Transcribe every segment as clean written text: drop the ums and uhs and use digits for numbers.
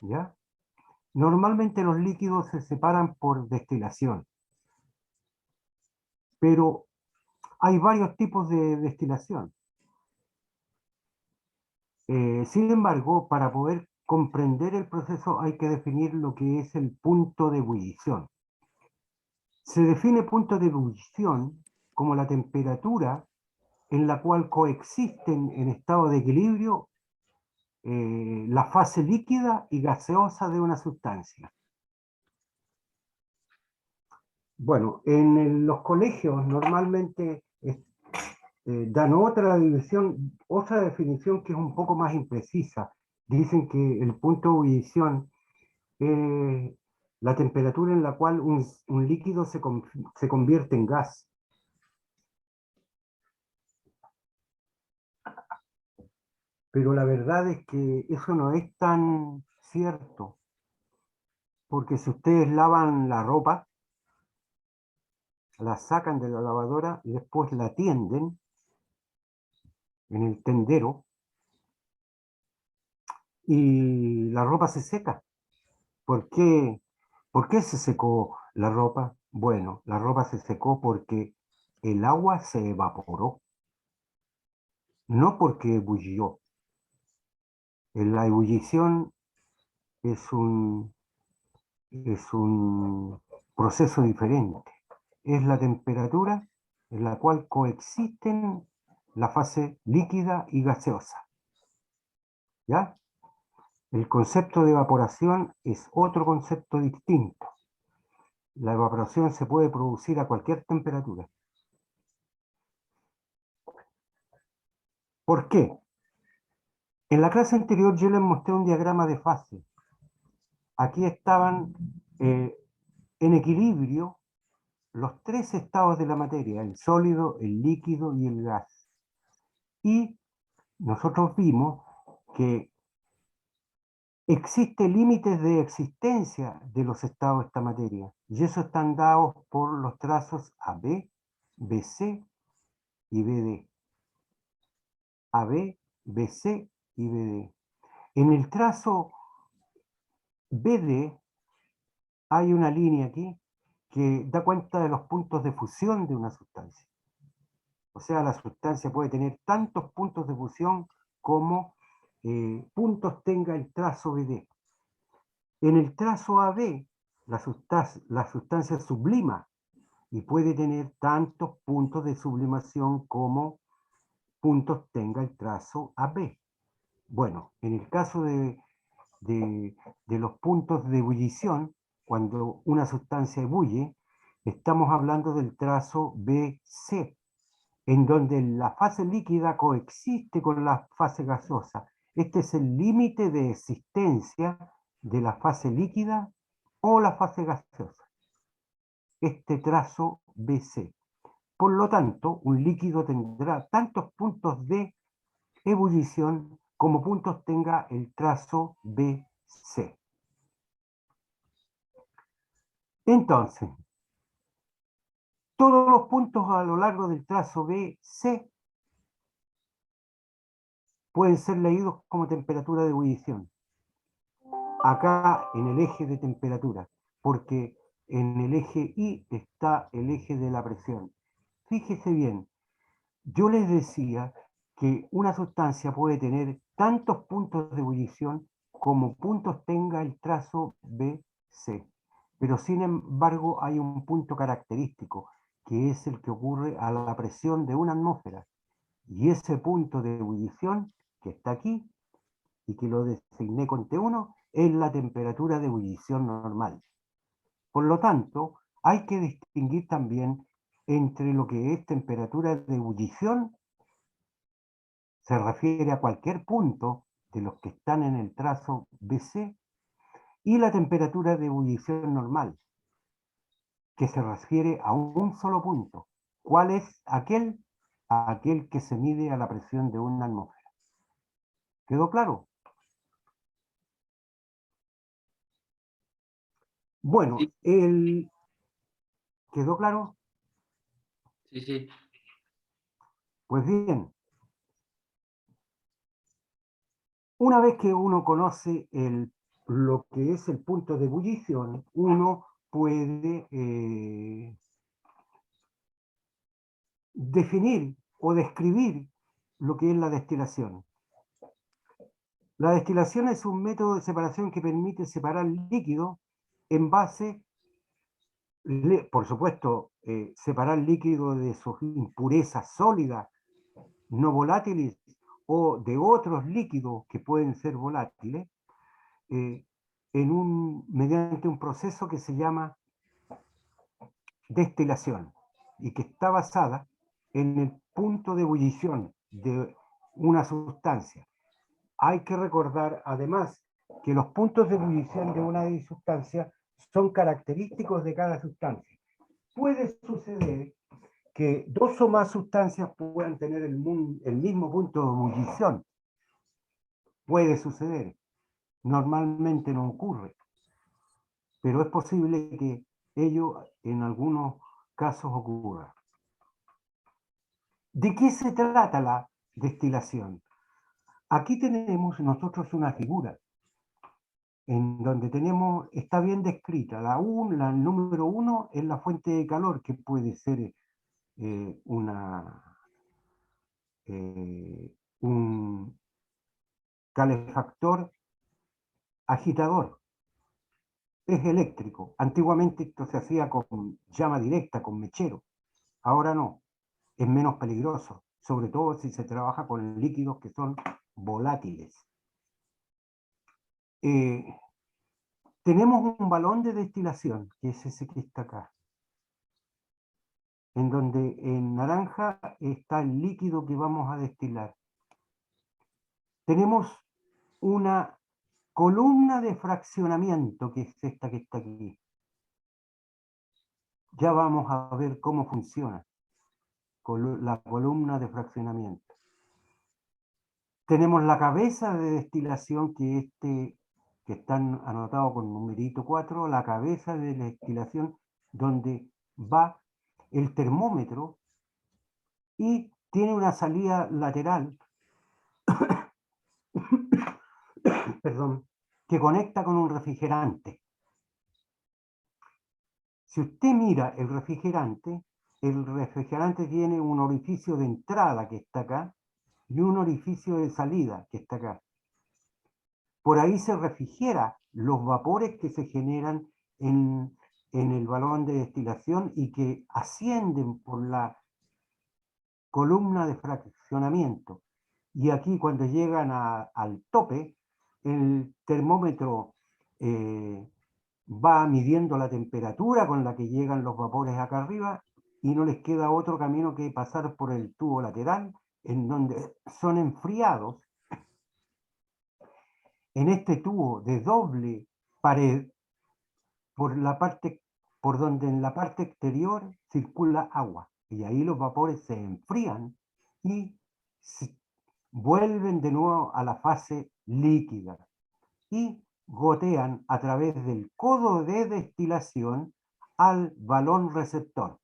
¿Ya? Normalmente los líquidos se separan por destilación, pero hay varios tipos de destilación. Sin embargo, para poder comprender el proceso hay que definir lo que es el punto de ebullición. Se define punto de ebullición como la temperatura en la cual coexisten en estado de equilibrio la fase líquida y gaseosa de una sustancia. Bueno, en los colegios normalmente dan otra definición que es un poco más imprecisa. Dicen que el punto de ebullición es la temperatura en la cual un líquido se convierte en gas. Pero la verdad es que eso no es tan cierto, porque si ustedes lavan la ropa, la sacan de la lavadora y después la tienden en el tendero y la ropa se seca. ¿Por qué? ¿Por qué se secó la ropa? Bueno, la ropa se secó porque el agua se evaporó, no porque ebullió. La ebullición es un proceso diferente. Es la temperatura en la cual coexisten la fase líquida y gaseosa. ¿Ya? El concepto de evaporación es otro concepto distinto. La evaporación se puede producir a cualquier temperatura. ¿Por qué? En la clase anterior yo les mostré un diagrama de fase. Aquí estaban en equilibrio los tres estados de la materia, el sólido, el líquido y el gas. Y nosotros vimos que existe límites de existencia de los estados de esta materia, y eso están dados por los trazos AB, BC y BD. AB, BC y BD. En el trazo BD hay una línea aquí que da cuenta de los puntos de fusión de una sustancia. O sea, la sustancia puede tener tantos puntos de fusión como puntos tenga el trazo BD. En el trazo AB, la sustancia sublima y puede tener tantos puntos de sublimación como puntos tenga el trazo AB. Bueno, en el caso de, de los puntos de ebullición, cuando una sustancia ebulle, estamos hablando del trazo BC, en donde la fase líquida coexiste con la fase gaseosa. Este es el límite de existencia de la fase líquida o la fase gaseosa. Este trazo BC. Por lo tanto, un líquido tendrá tantos puntos de ebullición como puntos tenga el trazo BC. Entonces, todos los puntos a lo largo del trazo BC pueden ser leídos como temperatura de ebullición. Acá en el eje de temperatura, porque en el eje Y está el eje de la presión. Fíjese bien, yo les decía que una sustancia puede tener tantos puntos de ebullición como puntos tenga el trazo BC. Pero sin embargo hay un punto característico, que es el que ocurre a la presión de una atmósfera. Y ese punto de ebullición que está aquí, y que lo designé con T1, es la temperatura de ebullición normal. Por lo tanto, hay que distinguir también entre lo que es temperatura de ebullición, se refiere a cualquier punto de los que están en el trazo BC, y la temperatura de ebullición normal, que se refiere a un solo punto. ¿Cuál es aquel? Aquel que se mide a la presión de una atmósfera. ¿Quedó claro? Bueno, Sí, ¿quedó claro? sí, sí. Pues bien, Una vez que uno conoce lo que es el punto de ebullición, uno puede definir o describir lo que es la destilación. La destilación es un método de separación que permite separar líquido en base, por supuesto, separar líquido de sus impurezas sólidas, no volátiles, o de otros líquidos que pueden ser volátiles, mediante un proceso que se llama destilación y que está basada en el punto de ebullición de una sustancia. Hay que recordar además que los puntos de ebullición de una sustancia son característicos de cada sustancia. Puede suceder que dos o más sustancias puedan tener el mismo punto de ebullición. Puede suceder. Normalmente no ocurre. Pero es posible que ello en algunos casos ocurra. ¿De qué se trata la destilación? Aquí tenemos nosotros una figura en donde está bien descrita. El número 1 es la fuente de calor, que puede ser un calefactor agitador. Es eléctrico. Antiguamente esto se hacía con llama directa, con mechero. Ahora no. Es menos peligroso, sobre todo si se trabaja con líquidos que son volátiles. Tenemos un balón de destilación, que es ese que está acá, en donde en naranja está el líquido que vamos a destilar. Tenemos una columna de fraccionamiento, que es esta que está aquí. Ya vamos a ver cómo funciona la columna de fraccionamiento. Tenemos la cabeza de destilación, que están anotados con numerito 4, la cabeza de destilación, donde va el termómetro y tiene una salida lateral perdón, que conecta con un refrigerante. Si usted mira el refrigerante tiene un orificio de entrada que está acá y un orificio de salida que está acá. Por ahí se refrigera los vapores que se generan en el balón de destilación y que ascienden por la columna de fraccionamiento. Y aquí, cuando llegan al tope, el termómetro va midiendo la temperatura con la que llegan los vapores acá arriba y no les queda otro camino que pasar por el tubo lateral, en donde son enfriados en este tubo de doble pared por donde en la parte exterior circula agua. Y ahí los vapores se enfrían y vuelven de nuevo a la fase líquida y gotean a través del codo de destilación al balón receptor.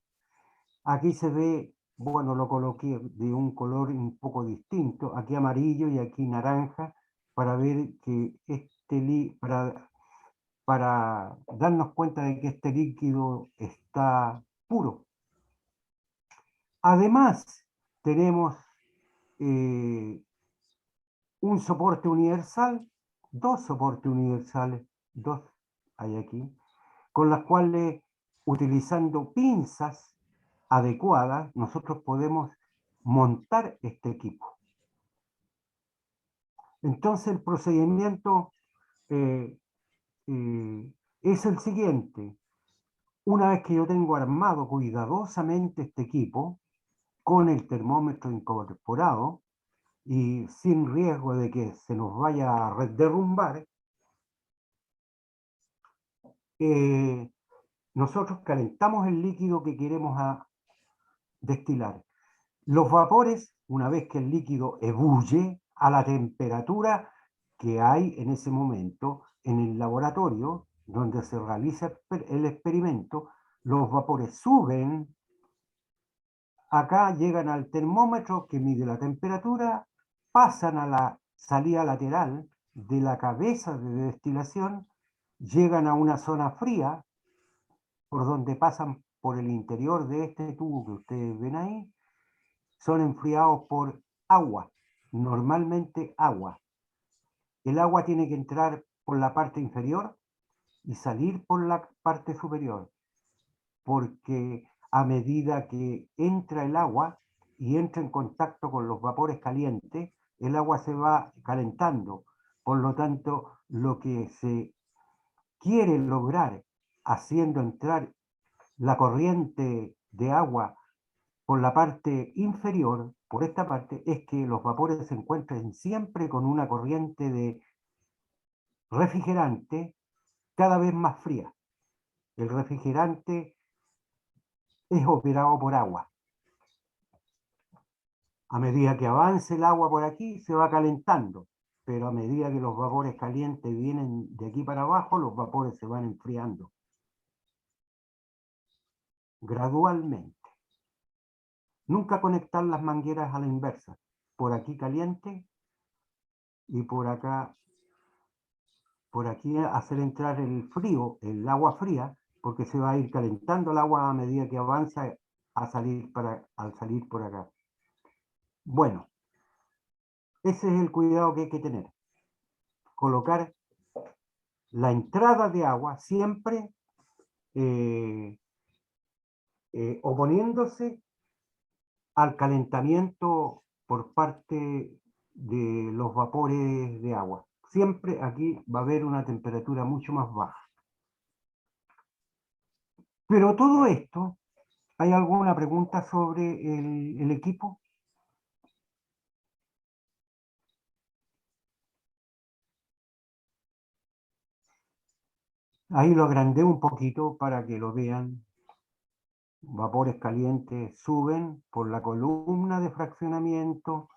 Aquí se ve, bueno, lo coloqué de un color un poco distinto, aquí amarillo y aquí naranja, para ver que para darnos cuenta de que este líquido está puro. Además, tenemos un soporte universal, dos soportes universales, dos hay aquí, con las cuales, utilizando pinzas adecuadas, nosotros podemos montar este equipo. Entonces el procedimiento es el siguiente. Una vez que yo tengo armado cuidadosamente este equipo, con el termómetro incorporado y sin riesgo de que se nos vaya a derrumbar, nosotros calentamos el líquido que queremos destilar. Los vapores, una vez que el líquido ebulle a la temperatura que hay en ese momento en el laboratorio donde se realiza el experimento, los vapores suben, acá llegan al termómetro que mide la temperatura, pasan a la salida lateral de la cabeza de destilación, llegan a una zona fría, por donde pasan por el interior de este tubo que ustedes ven ahí, son enfriados por agua, normalmente agua. El agua tiene que entrar por la parte inferior y salir por la parte superior, porque a medida que entra el agua y entra en contacto con los vapores calientes, el agua se va calentando. Por lo tanto, lo que se quiere lograr haciendo entrar la corriente de agua por la parte inferior, por esta parte, es que los vapores se encuentren siempre con una corriente de refrigerante cada vez más fría. El refrigerante es operado por agua. A medida que avance el agua por aquí, se va calentando, pero a medida que los vapores calientes vienen de aquí para abajo, los vapores se van enfriando gradualmente. Nunca conectar las mangueras a la inversa. Por aquí caliente y por aquí hacer entrar el frío, el agua fría, porque se va a ir calentando el agua a medida que avanza al salir por acá. Bueno, ese es el cuidado que hay que tener. Colocar la entrada de agua siempre oponiéndose al calentamiento por parte de los vapores de agua. Siempre aquí va a haber una temperatura mucho más baja. Pero todo esto, ¿hay alguna pregunta sobre el equipo? Ahí lo agrandé un poquito para que lo vean. Vapores calientes suben por la columna de fraccionamiento.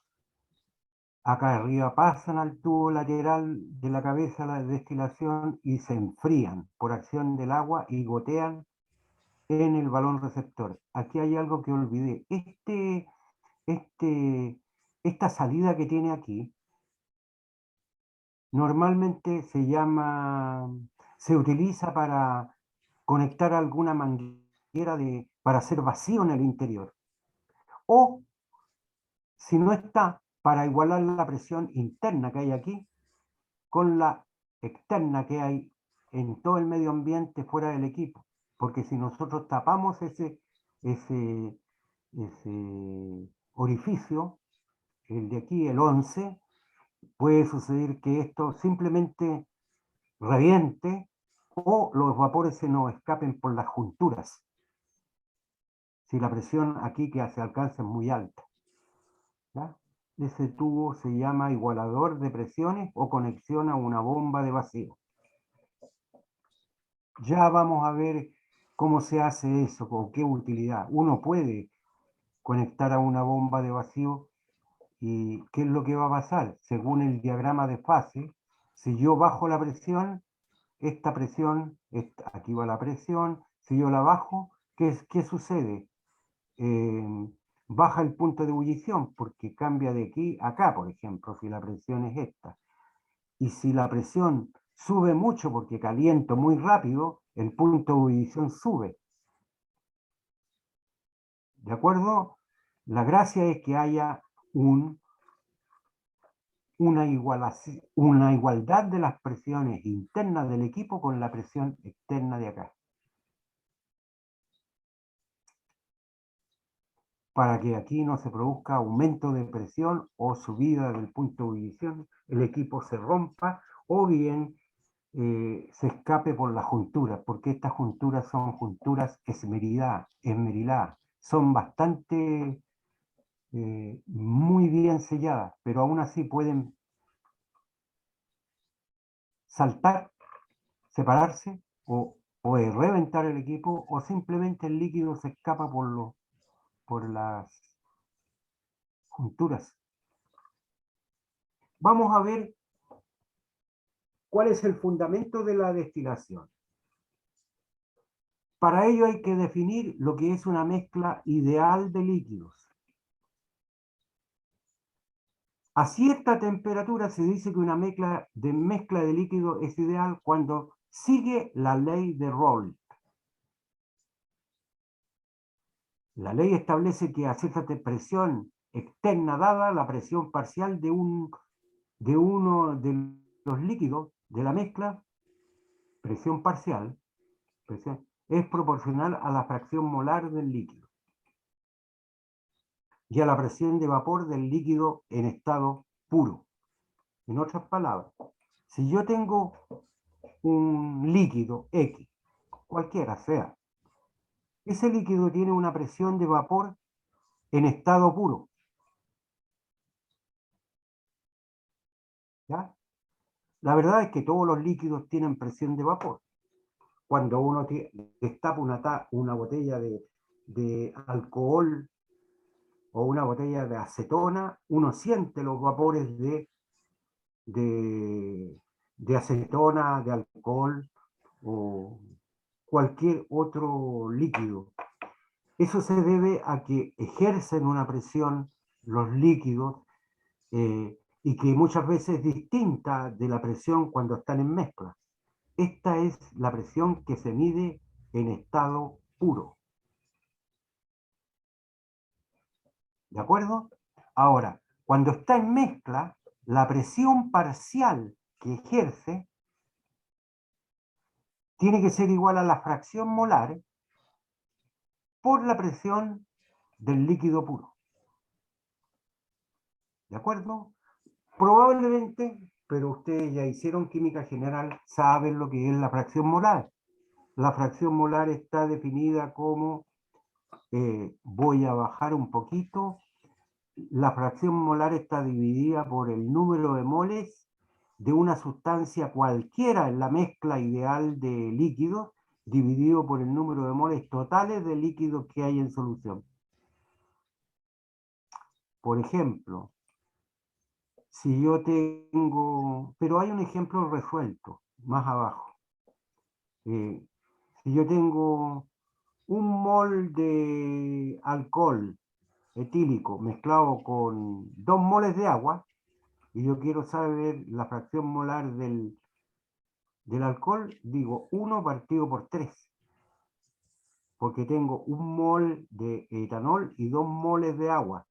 Acá arriba pasan al tubo lateral de la cabeza de destilación y se enfrían por acción del agua y gotean en el balón receptor. Aquí hay algo que olvidé. Esta salida que tiene aquí, normalmente se utiliza para conectar alguna manguera para hacer vacío en el interior. O, si no está, para igualar la presión interna que hay aquí con la externa que hay en todo el medio ambiente fuera del equipo. Porque si nosotros tapamos ese orificio, el de aquí, el 11, puede suceder que esto simplemente reviente o los vapores se nos escapen por las junturas, si la presión aquí que se alcanza es muy alta. ¿Ya? Ese tubo se llama igualador de presiones o conexión a una bomba de vacío. Ya vamos a ver cómo se hace eso, con qué utilidad. Uno puede conectar a una bomba de vacío y qué es lo que va a pasar. Según el diagrama de fase, si yo bajo la presión, esta presión, aquí va la presión, si yo la bajo, ¿qué sucede? Baja el punto de ebullición porque cambia de aquí a acá, por ejemplo, si la presión es esta. Y si la presión sube mucho porque caliento muy rápido, el punto de ebullición sube. ¿De acuerdo? La gracia es que haya una igualdad de las presiones internas del equipo con la presión externa de acá. Para que aquí no se produzca aumento de presión o subida del punto de ebullición, el equipo se rompa o bien se escape por las junturas, porque estas junturas son junturas esmeriladas, son bastante muy bien selladas, pero aún así pueden saltar, separarse o reventar el equipo o simplemente el líquido se escapa por las junturas. Vamos a ver cuál es el fundamento de la destilación. Para ello hay que definir lo que es una mezcla ideal de líquidos. A cierta temperatura se dice que una mezcla de líquido es ideal cuando sigue la ley de Raoult. La ley establece que a cierta presión externa dada, la presión parcial de uno de los líquidos de la mezcla, presión parcial, es proporcional a la fracción molar del líquido y a la presión de vapor del líquido en estado puro. En otras palabras, si yo tengo un líquido X, cualquiera sea, ese líquido tiene una presión de vapor en estado puro. ¿Ya? La verdad es que todos los líquidos tienen presión de vapor. Cuando uno destapa una botella de alcohol o una botella de acetona, uno siente los vapores de acetona, de alcohol o cualquier otro líquido. Eso se debe a que ejercen una presión los líquidos y que muchas veces es distinta de la presión cuando están en mezcla. Esta es la presión que se mide en estado puro. ¿De acuerdo? Ahora, cuando está en mezcla, la presión parcial que ejerce tiene que ser igual a la fracción molar por la presión del líquido puro. ¿De acuerdo? Probablemente, pero ustedes ya hicieron química general, saben lo que es la fracción molar. La fracción molar está definida como, voy a bajar un poquito, la fracción molar está dividida por el número de moles de una sustancia cualquiera en la mezcla ideal de líquidos, dividido por el número de moles totales de líquidos que hay en solución. Por ejemplo, si yo tengo, pero hay un ejemplo resuelto más abajo. Si yo tengo un mol de alcohol etílico mezclado con 2 moles de agua, y yo quiero saber la fracción molar del alcohol, digo 1 partido por 3, porque tengo un mol de etanol y 2 moles de agua.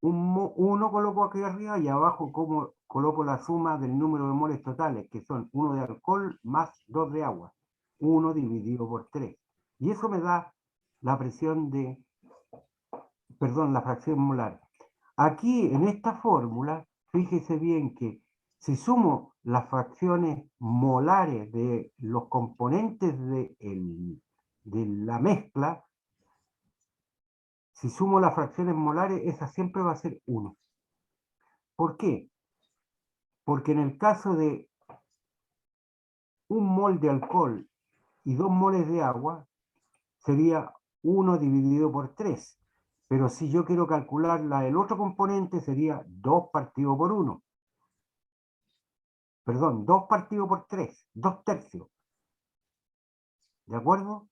Uno coloco aquí arriba y abajo como coloco la suma del número de moles totales, que son 1 de alcohol más 2 de agua. 1 dividido por 3. Y eso me da la presión la fracción molar. Aquí en esta fórmula, fíjese bien que si sumo las fracciones molares de los componentes de la mezcla, si sumo las fracciones molares, esa siempre va a ser 1. ¿Por qué? Porque en el caso de un mol de alcohol y 2 moles de agua, sería 1 dividido por 3. Pero si yo quiero calcular la del otro componente, sería 2 partido por 1. Perdón, 2 partido por 3, 2 tercios. ¿De acuerdo?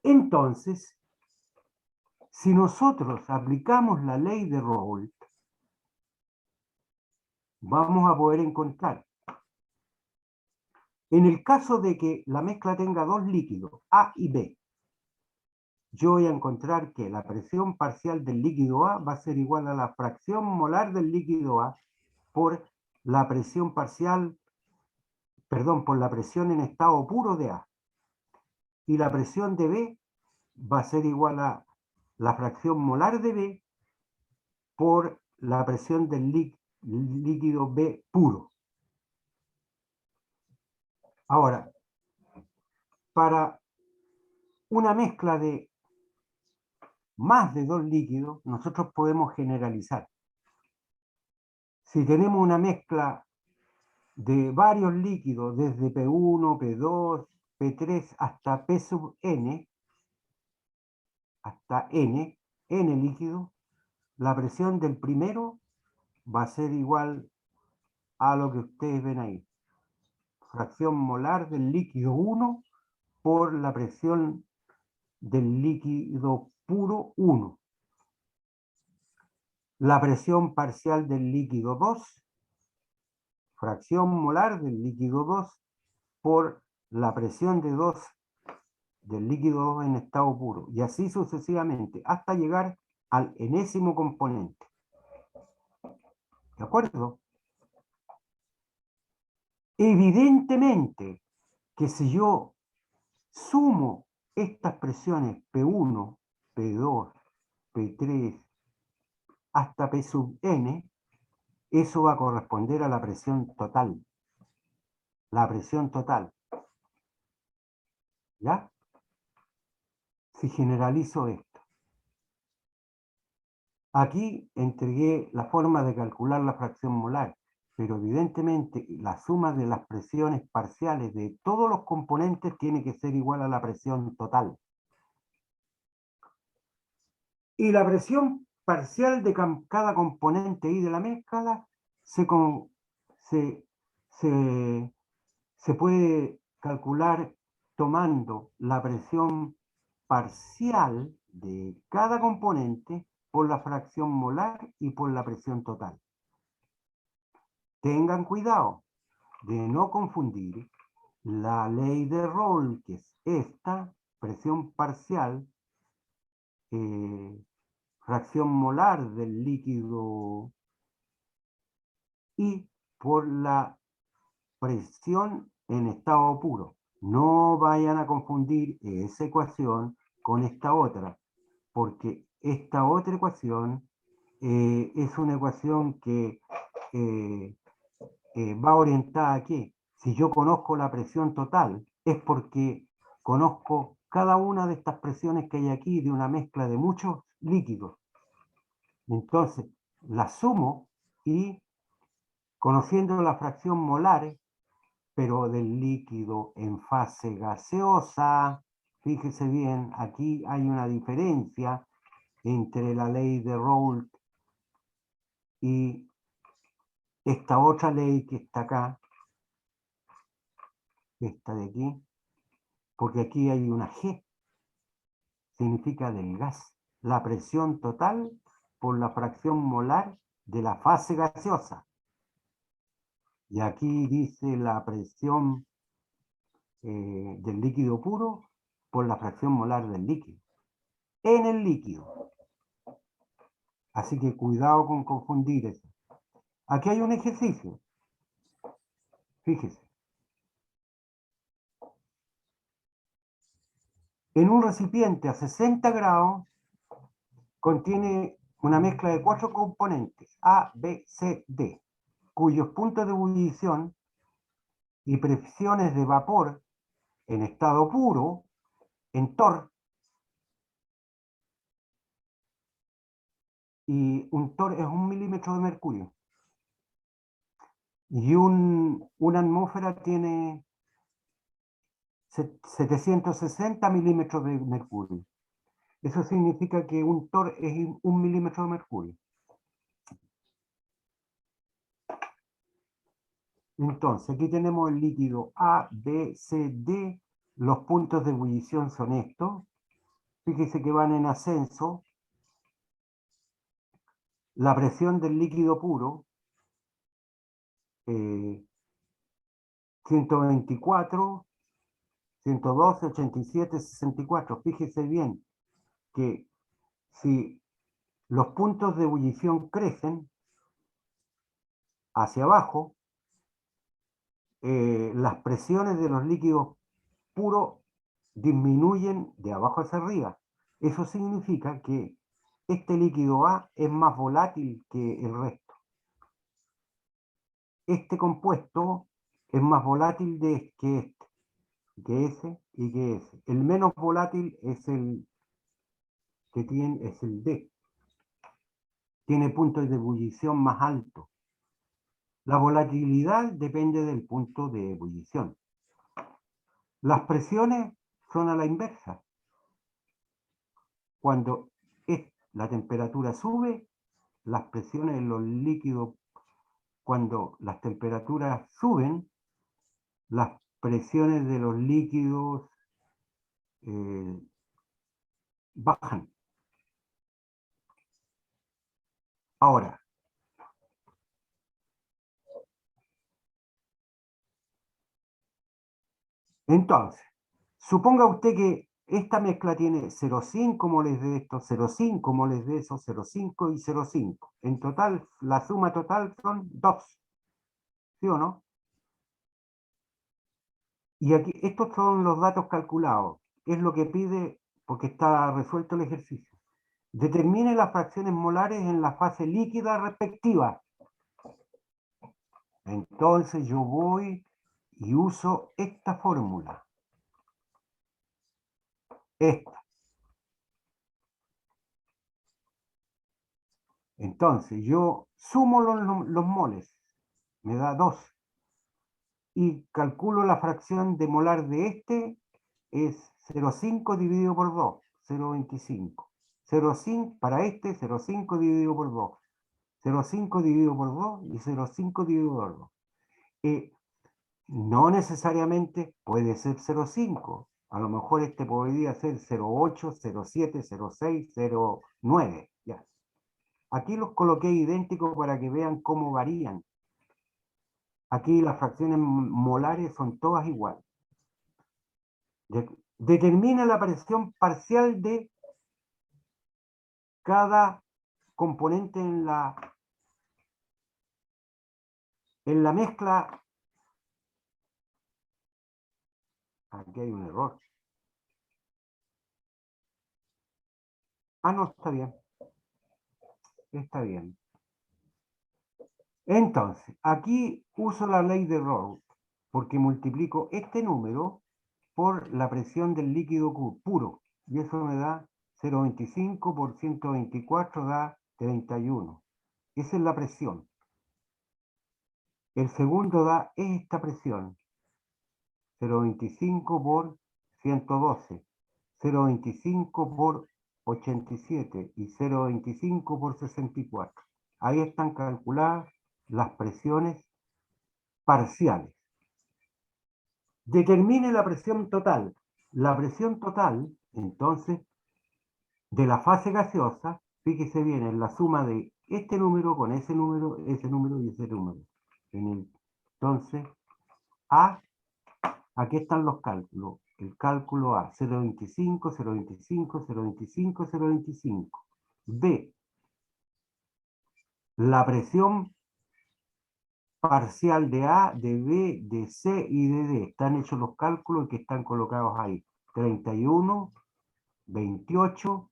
Entonces, si nosotros aplicamos la ley de Raoult, vamos a poder encontrar, en el caso de que la mezcla tenga dos líquidos, A y B, yo voy a encontrar que la presión parcial del líquido A va a ser igual a la fracción molar del líquido A por la presión parcial, perdón, por la presión en estado puro de A. Y la presión de B va a ser igual a la fracción molar de B por la presión del líquido B puro. Ahora, para una mezcla de más de dos líquidos, nosotros podemos generalizar. Si tenemos una mezcla de varios líquidos, desde P1, P2, P3 hasta P sub N, hasta N líquido, la presión del primero va a ser igual a lo que ustedes ven ahí. Fracción molar del líquido 1 por la presión del líquido puro 1. la presión parcial del líquido 2, fracción molar del líquido 2, por la presión de 2 del líquido 2 en estado puro, y así sucesivamente, hasta llegar al enésimo componente. ¿De acuerdo? Evidentemente que si yo sumo estas presiones P1, P2, P3, hasta P sub n, eso va a corresponder a la presión total. La presión total. ¿Ya? Si generalizo esto. Aquí entregué la forma de calcular la fracción molar, pero evidentemente la suma de las presiones parciales de todos los componentes tiene que ser igual a la presión total. Y la presión parcial de cada componente y de la mezcla se puede calcular tomando la presión parcial de cada componente por la fracción molar y por la presión total. Tengan cuidado de no confundir la ley de Raoult, que es esta, presión parcial, fracción molar del líquido, y por la presión en estado puro. No vayan a confundir esa ecuación con esta otra, porque esta otra ecuación es una ecuación que va orientada a qué. Si yo conozco la presión total, es porque conozco cada una de estas presiones que hay aquí de una mezcla de muchos líquidos. Entonces, la sumo y conociendo la fracción molar, pero del líquido en fase gaseosa, fíjese bien, aquí hay una diferencia entre la ley de Raoult y esta otra ley que está acá, esta de aquí, porque aquí hay una G, significa del gas, la presión total por la fracción molar de la fase gaseosa. Y aquí dice la presión del líquido puro por la fracción molar del líquido. En el líquido. Así que cuidado con confundir eso. Aquí hay un ejercicio. Fíjese. En un recipiente a 60 grados contiene una mezcla de 4 componentes, A, B, C, D, cuyos puntos de ebullición y presiones de vapor en estado puro, en TOR, y un TOR es 1 milímetro de mercurio. Y una atmósfera tiene 760 milímetros de mercurio. Eso significa que un TOR es 1 milímetro de mercurio. Entonces, aquí tenemos el líquido A, B, C, D. Los puntos de ebullición son estos. Fíjese que van en ascenso. La presión del líquido puro, 124, 112, 87, 64. Fíjese bien que si los puntos de ebullición crecen hacia abajo, las presiones de los líquidos puros disminuyen de abajo hacia arriba. Eso significa que este líquido A es más volátil que el resto. Este compuesto es más volátil que ese y que ese. El menos volátil es el que tiene, es el D. Tiene puntos de ebullición más altos. La volatilidad depende del punto de ebullición. Las presiones son a la inversa. Cuando la temperatura sube, las presiones en los líquidos, cuando las temperaturas suben, las presiones de los líquidos bajan. Ahora, entonces, suponga usted que esta mezcla tiene 0,5 moles de esto, 0,5 moles de eso, 0,5 y 0,5. En total, la suma total son 2. ¿Sí o no? Y aquí, estos son los datos calculados. Es lo que pide, porque está resuelto el ejercicio. Determine las fracciones molares en la fase líquida respectiva. Entonces yo voy y uso esta fórmula. Esta. Entonces yo sumo los moles. Me da 2. Y calculo la fracción de molar de este. Es 0,5 dividido por 2. 0,25. 0,5 para este, 0,5 dividido por 2. 0,5 dividido por 2 y 0,5 dividido por 2. No necesariamente puede ser 0,5. A lo mejor este podría ser 0,8, 0,7, 0,6, 0,9. Ya. Aquí los coloqué idénticos para que vean cómo varían. Aquí las fracciones molares son todas iguales. Determina la presión parcial de cada componente en la mezcla. Aquí hay un error. Ah, no, está bien. Está bien. Entonces, aquí uso la ley de Raoult, porque multiplico este número por la presión del líquido puro, y eso me da 0,25 por 124 da 31. Esa es la presión. El segundo da esta presión, 0,25 por 112, 0,25 por 87 y 0,25 por 64. Ahí están calculadas las presiones parciales. Determine la presión total. La presión total, entonces, de la fase gaseosa, fíjese bien, es la suma de este número con ese número y ese número. Entonces, A, aquí están los cálculos. El cálculo A, 0,25, 0,25, 0,25, 0,25. B, la presión parcial de A, de B, de C y de D. Están hechos los cálculos que están colocados ahí. 31, 28,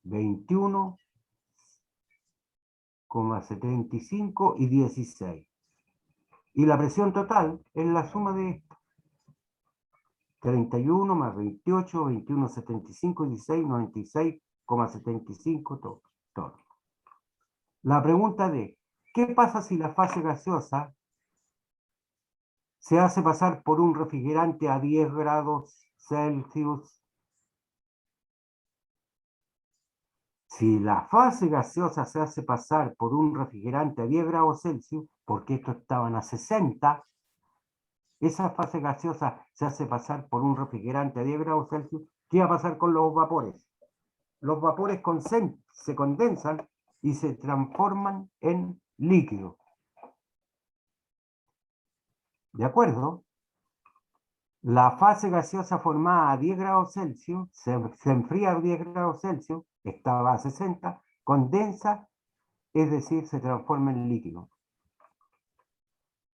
21,75 y 16. Y la presión total es la suma de esto. 31 más 28, 21,75, 16, 96,75, todo. La pregunta de, ¿qué pasa si la fase gaseosa se hace pasar por un refrigerante a 10 grados Celsius? Si la fase gaseosa se hace pasar por un refrigerante a 10 grados Celsius, porque estos estaban a 60, esa fase gaseosa se hace pasar por un refrigerante a 10 grados Celsius, ¿qué va a pasar con los vapores? Los vapores se condensan y se transforman en líquido. ¿De acuerdo? La fase gaseosa formada a 10 grados Celsius se enfría a 10 grados Celsius, estaba a 60, condensa, es decir, se transforma en líquido.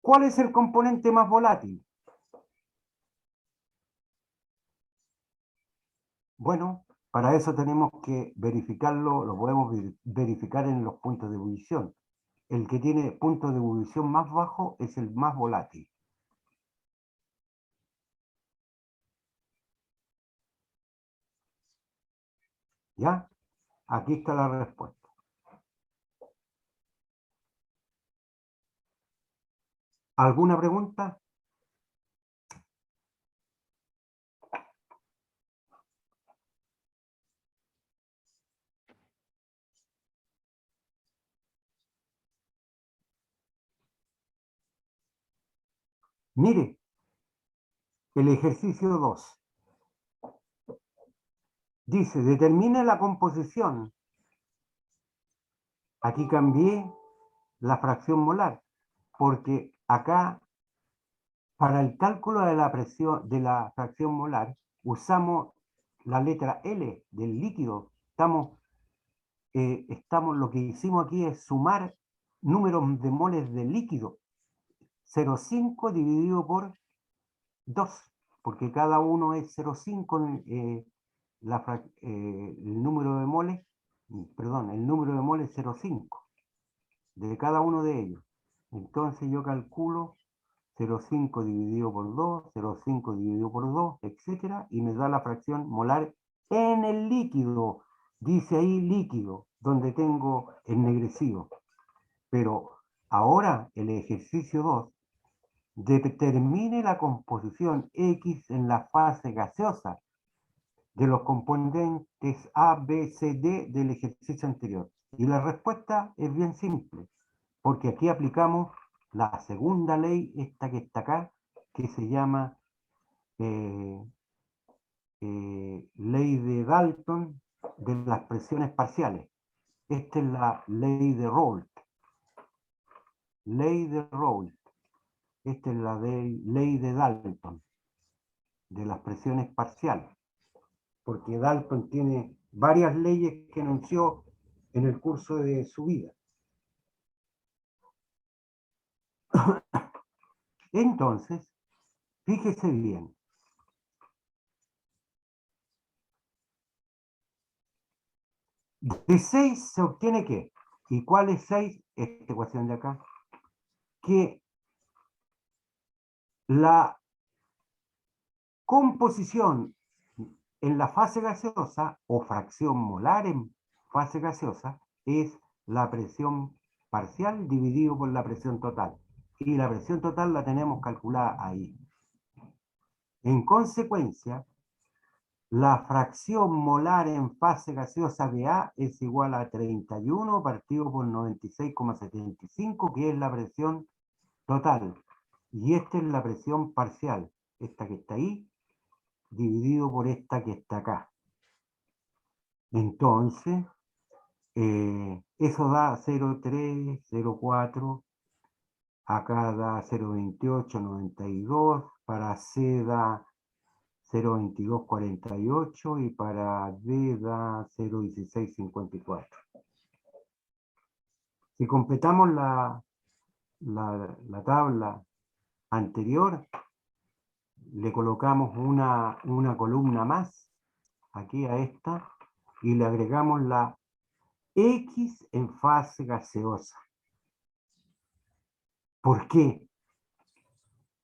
¿Cuál es el componente más volátil? Bueno, para eso tenemos que verificarlo, lo podemos verificar en los puntos de ebullición. El que tiene punto de ebullición más bajo es el más volátil. ¿Ya? Aquí está la respuesta. ¿Alguna pregunta? Mire, el ejercicio 2 dice, determina la composición Aquí cambié la fracción molar, porque acá, para el cálculo de la presión de la fracción molar, usamos la letra L del líquido. Lo que hicimos aquí es sumar números de moles de líquido. 0,5 dividido por 2, porque cada uno es 0,5 el número de moles, perdón, el número de moles es 0,5 de cada uno de ellos. Entonces yo calculo 0,5 dividido por 2, 0,5 dividido por 2, etcétera, y me da la fracción molar en el líquido. Dice ahí líquido, donde tengo ennegrecido. Pero ahora el ejercicio 2 determine la composición X en la fase gaseosa de los componentes A, B, C, D del ejercicio anterior. Y la respuesta es bien simple, porque aquí aplicamos la segunda ley, esta que está acá, que se llama ley de Dalton de las presiones parciales. Esta es la ley de Raoult. Ley de Raoult. Esta es la ley de Dalton de las presiones parciales, porque Dalton tiene varias leyes que enunció en el curso de su vida. Entonces, fíjese bien. De 6 se obtiene ¿qué? ¿Y cuál es 6? Esta ecuación de acá. Que la composición en la fase gaseosa o fracción molar en fase gaseosa es la presión parcial dividido por la presión total. Y la presión total la tenemos calculada ahí. En consecuencia, la fracción molar en fase gaseosa de A es igual a 31 partido por 96,75, que es la presión total. Y esta es la presión parcial, esta que está ahí, dividido por esta que está acá. Entonces, eso da 0,3, 0,4, acá da 0,2892, para C da 0,2248 y para D da 0,1654. Si completamos la tabla anterior, le colocamos una columna más aquí a esta y le agregamos la X en fase gaseosa. ¿Por qué?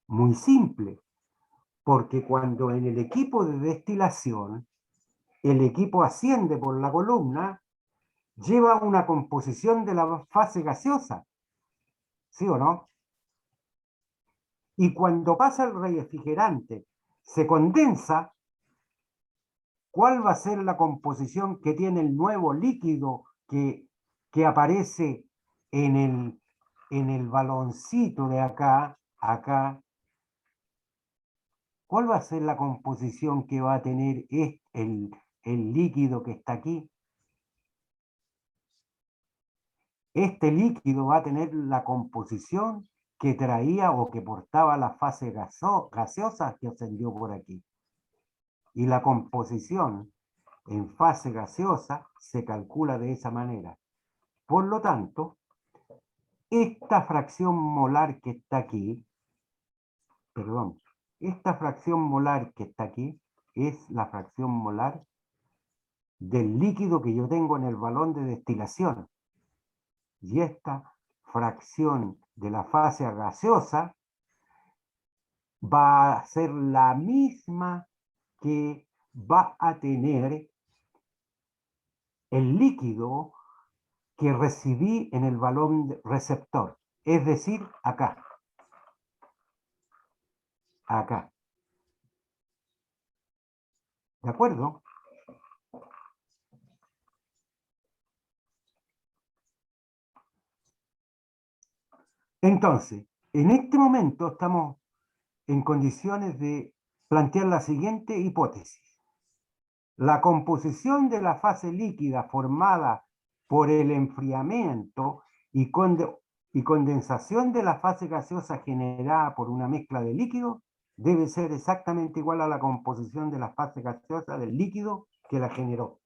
Muy simple, porque cuando en el equipo de destilación el equipo asciende por la columna, lleva una composición de la fase gaseosa, ¿sí o no? Y cuando pasa el refrigerante, se condensa, ¿cuál va a ser la composición que tiene el nuevo líquido que aparece en el baloncito de acá? ¿Cuál va a ser la composición que va a tener el líquido que está aquí? Este líquido va a tener la composición que traía o que portaba la fase gaseosa que ascendió por aquí. Y la composición en fase gaseosa se calcula de esa manera. Por lo tanto, esta fracción molar que está aquí, perdón, esta fracción molar que está aquí es la fracción molar del líquido que yo tengo en el balón de destilación. Y esta fracción de la fase gaseosa va a ser la misma que va a tener el líquido que recibí en el balón receptor, es decir, acá. Acá. ¿De acuerdo? Entonces, en este momento estamos en condiciones de plantear la siguiente hipótesis. La composición de la fase líquida formada por el enfriamiento y condensación de la fase gaseosa generada por una mezcla de líquidos debe ser exactamente igual a la composición de la fase gaseosa del líquido que la generó.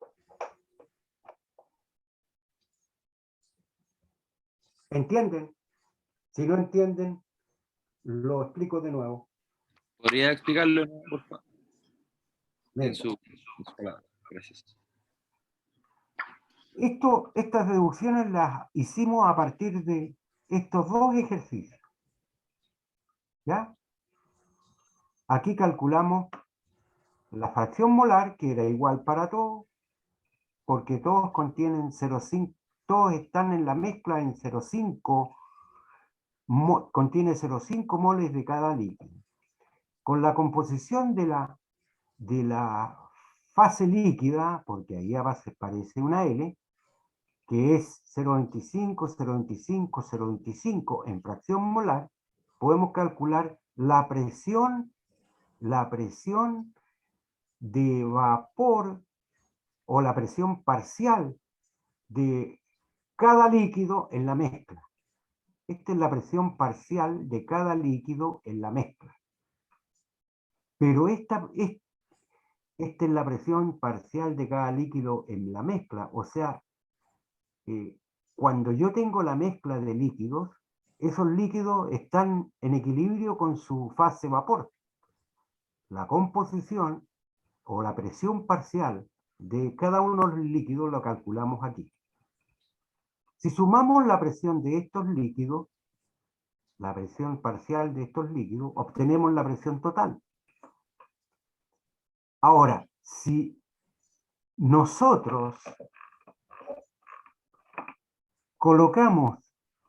¿Entienden? Si no entienden, lo explico de nuevo. ¿Podría explicarlo, por favor? En Bien. su palabra. Gracias. Estas deducciones las hicimos a partir de estos dos ejercicios. ¿Ya? Aquí calculamos la fracción molar, que era igual para todos, porque todos contienen 0,5, todos están en la mezcla en 0,5, contiene 0,5 moles de cada líquido. Con la composición de la fase líquida, porque ahí a base parece una L, que es 0,25, 0,25, 0,25 en fracción molar, podemos calcular la presión de vapor o la presión parcial de cada líquido en la mezcla. Esta es la presión parcial de cada líquido en la mezcla. Pero esta es la presión parcial de cada líquido en la mezcla. O sea, cuando yo tengo la mezcla de líquidos, esos líquidos están en equilibrio con su fase vapor. La composición o la presión parcial de cada uno de los líquidos lo calculamos aquí. Si sumamos la presión de estos líquidos, la presión parcial de estos líquidos, obtenemos la presión total. Ahora, si nosotros colocamos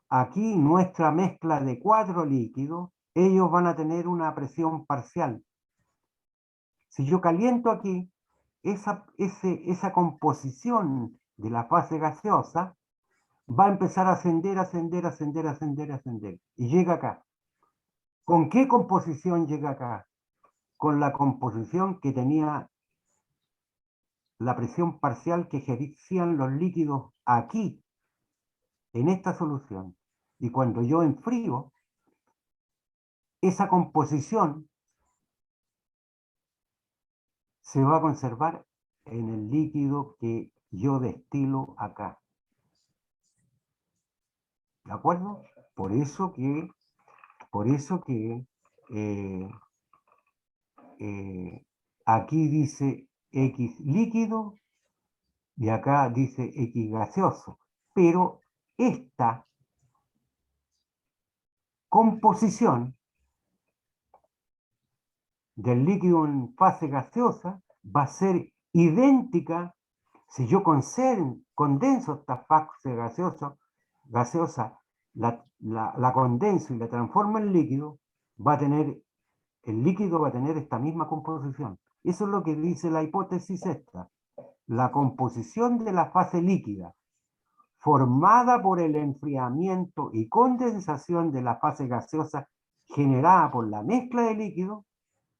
aquí nuestra mezcla de 4 líquidos, ellos van a tener una presión parcial. Si yo caliento aquí, esa composición de la fase gaseosa va a empezar a ascender, ascender, ascender, ascender, ascender. Y llega acá. ¿Con qué composición llega acá? Con la composición que tenía la presión parcial que ejercían los líquidos aquí, en esta solución. Y cuando yo enfrío, esa composición se va a conservar en el líquido que yo destilo acá. ¿De acuerdo? Por eso que aquí dice X líquido y acá dice X gaseoso. Pero esta composición del líquido en fase gaseosa va a ser idéntica si yo condenso esta fase gaseosa, la condenso y la transformo en líquido, el líquido va a tener esta misma composición. Eso es lo que dice la hipótesis esta. La composición de la fase líquida formada por el enfriamiento y condensación de la fase gaseosa generada por la mezcla de líquidos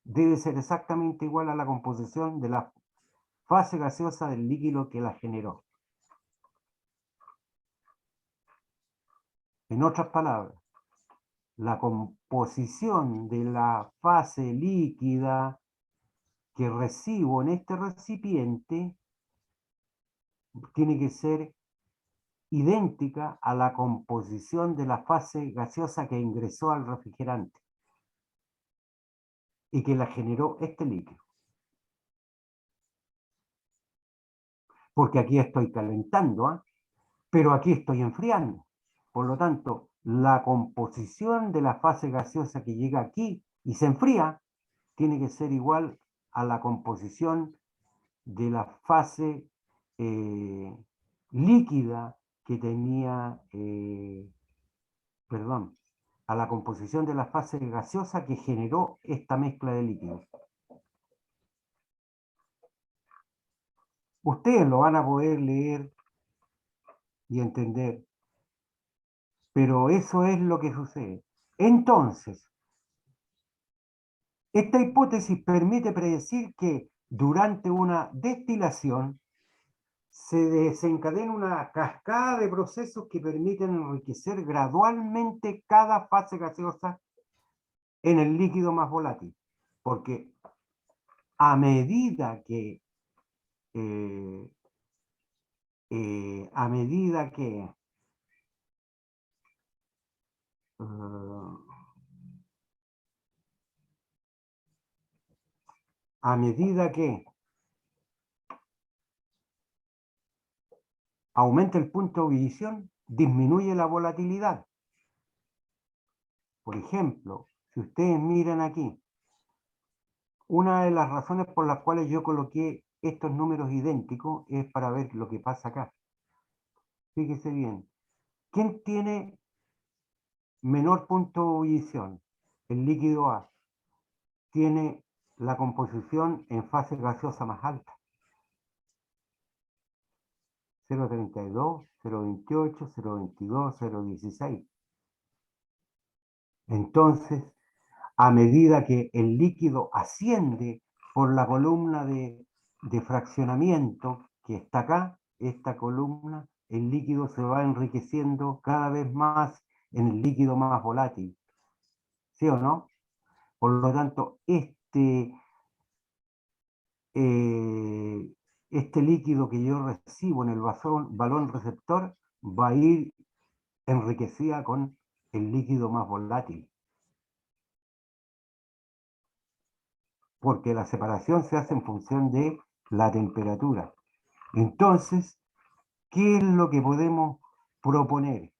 debe ser exactamente igual a la composición de la fase gaseosa del líquido que la generó. En otras palabras, la composición de la fase líquida que recibo en este recipiente tiene que ser idéntica a la composición de la fase gaseosa que ingresó al refrigerante y que la generó este líquido. Porque aquí estoy calentando, ¿eh? Pero aquí estoy enfriando. Por lo tanto, la composición de la fase gaseosa que llega aquí y se enfría tiene que ser igual a la composición de la fase líquida que tenía, perdón, a la composición de la fase gaseosa que generó esta mezcla de líquidos. Ustedes lo van a poder leer y entender, pero eso es lo que sucede. Entonces, esta hipótesis permite predecir que durante una destilación se desencadena una cascada de procesos que permiten enriquecer gradualmente cada fase gaseosa en el líquido más volátil. Porque a medida que a medida que aumenta el punto de ebullición, disminuye la volatilidad. Por ejemplo, si ustedes miran aquí, una de las razones por las cuales yo coloqué estos números idénticos es para ver lo que pasa acá. Fíjese bien. ¿Quién tiene menor punto de ebullición? El líquido A. Tiene la composición en fase gaseosa más alta. 0,32, 0,28, 0,22, 0,16. Entonces, a medida que el líquido asciende por la columna de fraccionamiento que está acá, esta columna, el líquido se va enriqueciendo cada vez más en el líquido más volátil. ¿Sí o no? Por lo tanto, este líquido que yo recibo en el balón receptor va a ir enriquecida con el líquido más volátil. Porque la separación se hace en función de la temperatura. Entonces, ¿qué es lo que podemos proponer?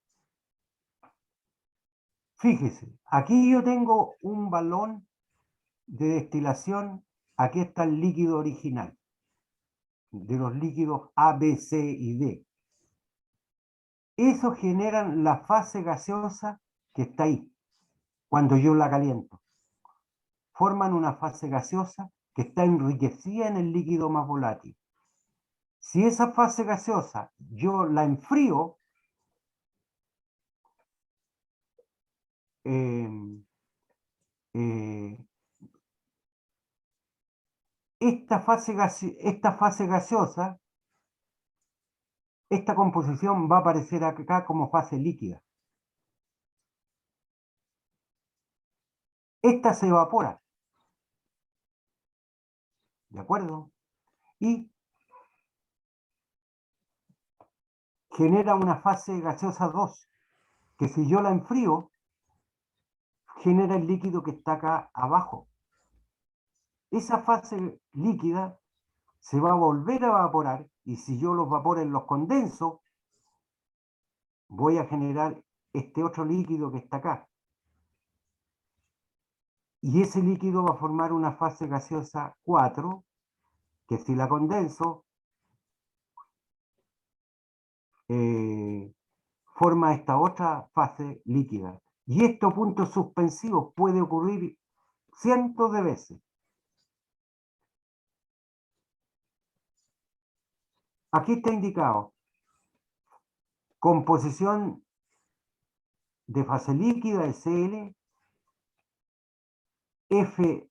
Fíjese, aquí yo tengo un balón de destilación, aquí está el líquido original, de los líquidos A, B, C y D. Eso generan la fase gaseosa que está ahí, cuando yo la caliento. Forman una fase gaseosa que está enriquecida en el líquido más volátil. Si esa fase gaseosa yo la enfrío, esta fase gaseosa, esta composición va a aparecer acá como fase líquida. Esta se evapora. ¿De acuerdo? Y genera una fase gaseosa 2, que si yo la enfrío, genera el líquido que está acá abajo. Esa fase líquida se va a volver a evaporar y si yo los vapores los condenso, voy a generar este otro líquido que está acá. Y ese líquido va a formar una fase gaseosa 4, que si la condenso, forma esta otra fase líquida. Y estos puntos suspensivos puede ocurrir cientos de veces. Aquí está indicado composición de fase líquida, SL, F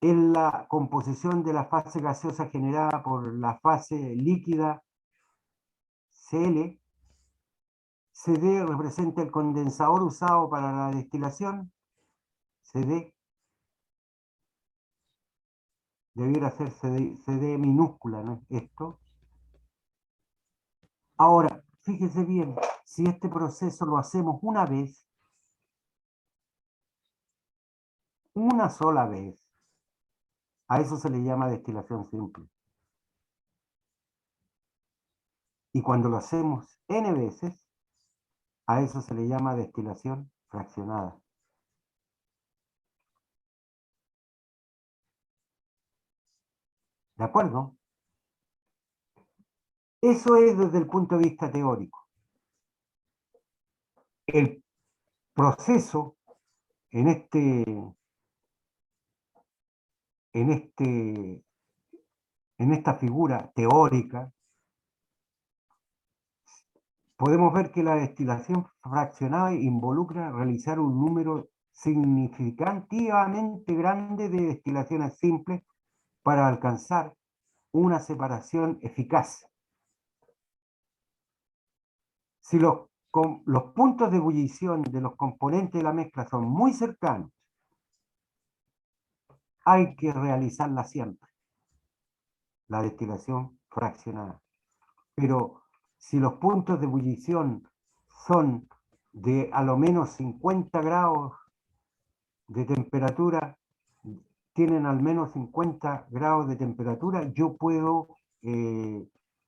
es la composición de la fase gaseosa generada por la fase líquida, CL, CD representa el condensador usado para la destilación, CD, debiera ser CD minúscula, ¿no es esto? Ahora, fíjese bien, si este proceso lo hacemos una sola vez, a eso se le llama destilación simple. Y cuando lo hacemos n veces, a eso se le llama destilación fraccionada. ¿De acuerdo? Eso es desde el punto de vista teórico. El proceso en esta figura teórica, podemos ver que la destilación fraccionada involucra realizar un número significativamente grande de destilaciones simples para alcanzar una separación eficaz. Si los puntos de ebullición de los componentes de la mezcla son muy cercanos, hay que realizarla siempre, la destilación fraccionada. Pero si los puntos de ebullición son de a lo menos 50 grados de temperatura, tienen al menos 50 grados de temperatura, yo puedo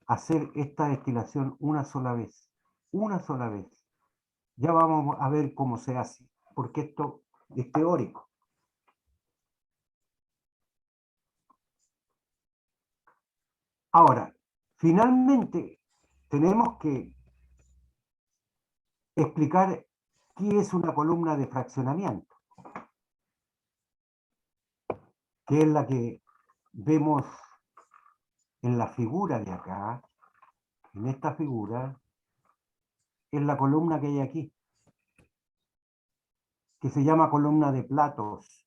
hacer esta destilación una sola vez. Una sola vez. Ya vamos a ver cómo se hace, porque esto es teórico. Ahora, finalmente, tenemos que explicar qué es una columna de fraccionamiento, que es la que vemos en la figura de acá. En esta figura es la columna que hay aquí, que se llama columna de platos.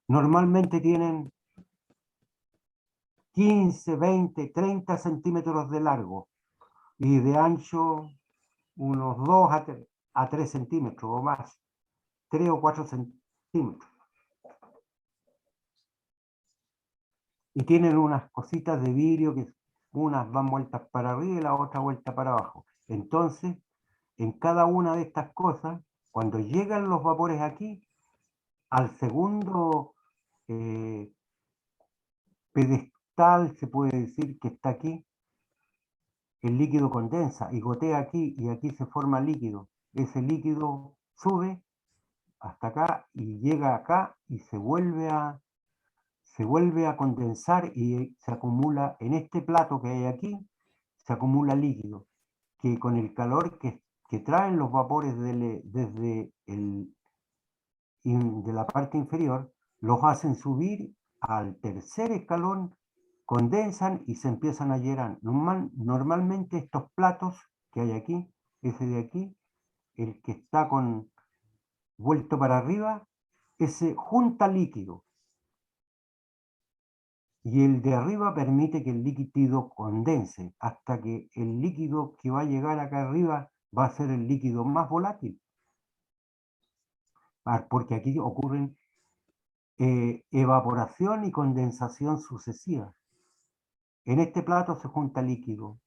Normalmente tienen 15, 20, 30 centímetros de largo y de ancho unos 2 a 3 centímetros o más, 3 o 4 centímetros. Y tienen unas cositas de vidrio que unas van vueltas para arriba y la otra vuelta para abajo. Entonces, en cada una de estas cosas, cuando llegan los vapores aquí, al segundo pedestal, se puede decir, que está aquí, el líquido condensa y gotea aquí y aquí se forma líquido. Ese líquido sube hasta acá y llega acá y se vuelve a condensar y se acumula en este plato que hay aquí, se acumula líquido, que con el calor que traen los vapores desde de la parte inferior, los hacen subir al tercer escalón, condensan y se empiezan a llenar. Normalmente estos platos que hay aquí, ese de aquí, el que está vuelto para arriba, ese junta líquido. Y el de arriba permite que el líquido condense, hasta que el líquido que va a llegar acá arriba va a ser el líquido más volátil. Porque aquí ocurren evaporación y condensación sucesivas. En este plato se junta líquido.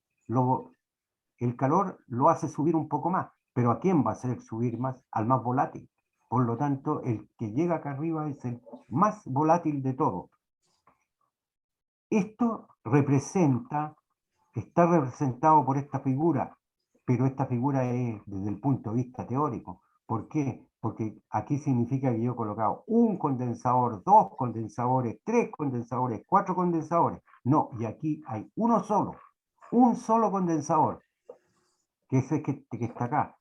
El calor lo hace subir un poco más, pero ¿a quién va a hacer subir más? Al más volátil. Por lo tanto, el que llega acá arriba es el más volátil de todo. Esto está representado por esta figura, pero esta figura es desde el punto de vista teórico. ¿Por qué? Porque aquí significa que yo he colocado un condensador, 2 condensadores, 3 condensadores, 4 condensadores. No, y aquí hay un solo condensador, que es el que está acá.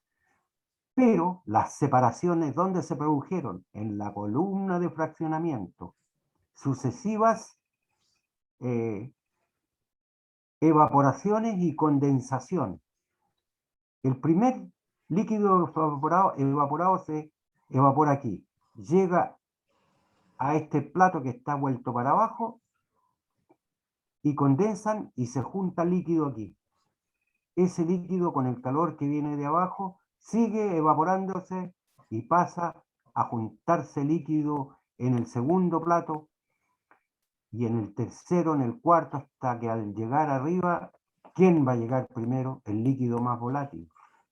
Pero las separaciones, ¿dónde se produjeron? En la columna de fraccionamiento. Sucesivas evaporaciones y condensación. El primer líquido evaporado se evapora aquí. Llega a este plato que está vuelto para abajo y condensan y se junta líquido aquí. Ese líquido con el calor que viene de abajo sigue evaporándose y pasa a juntarse líquido en el segundo plato y en el tercero, en el cuarto, hasta que al llegar arriba, ¿quién va a llegar primero? El líquido más volátil.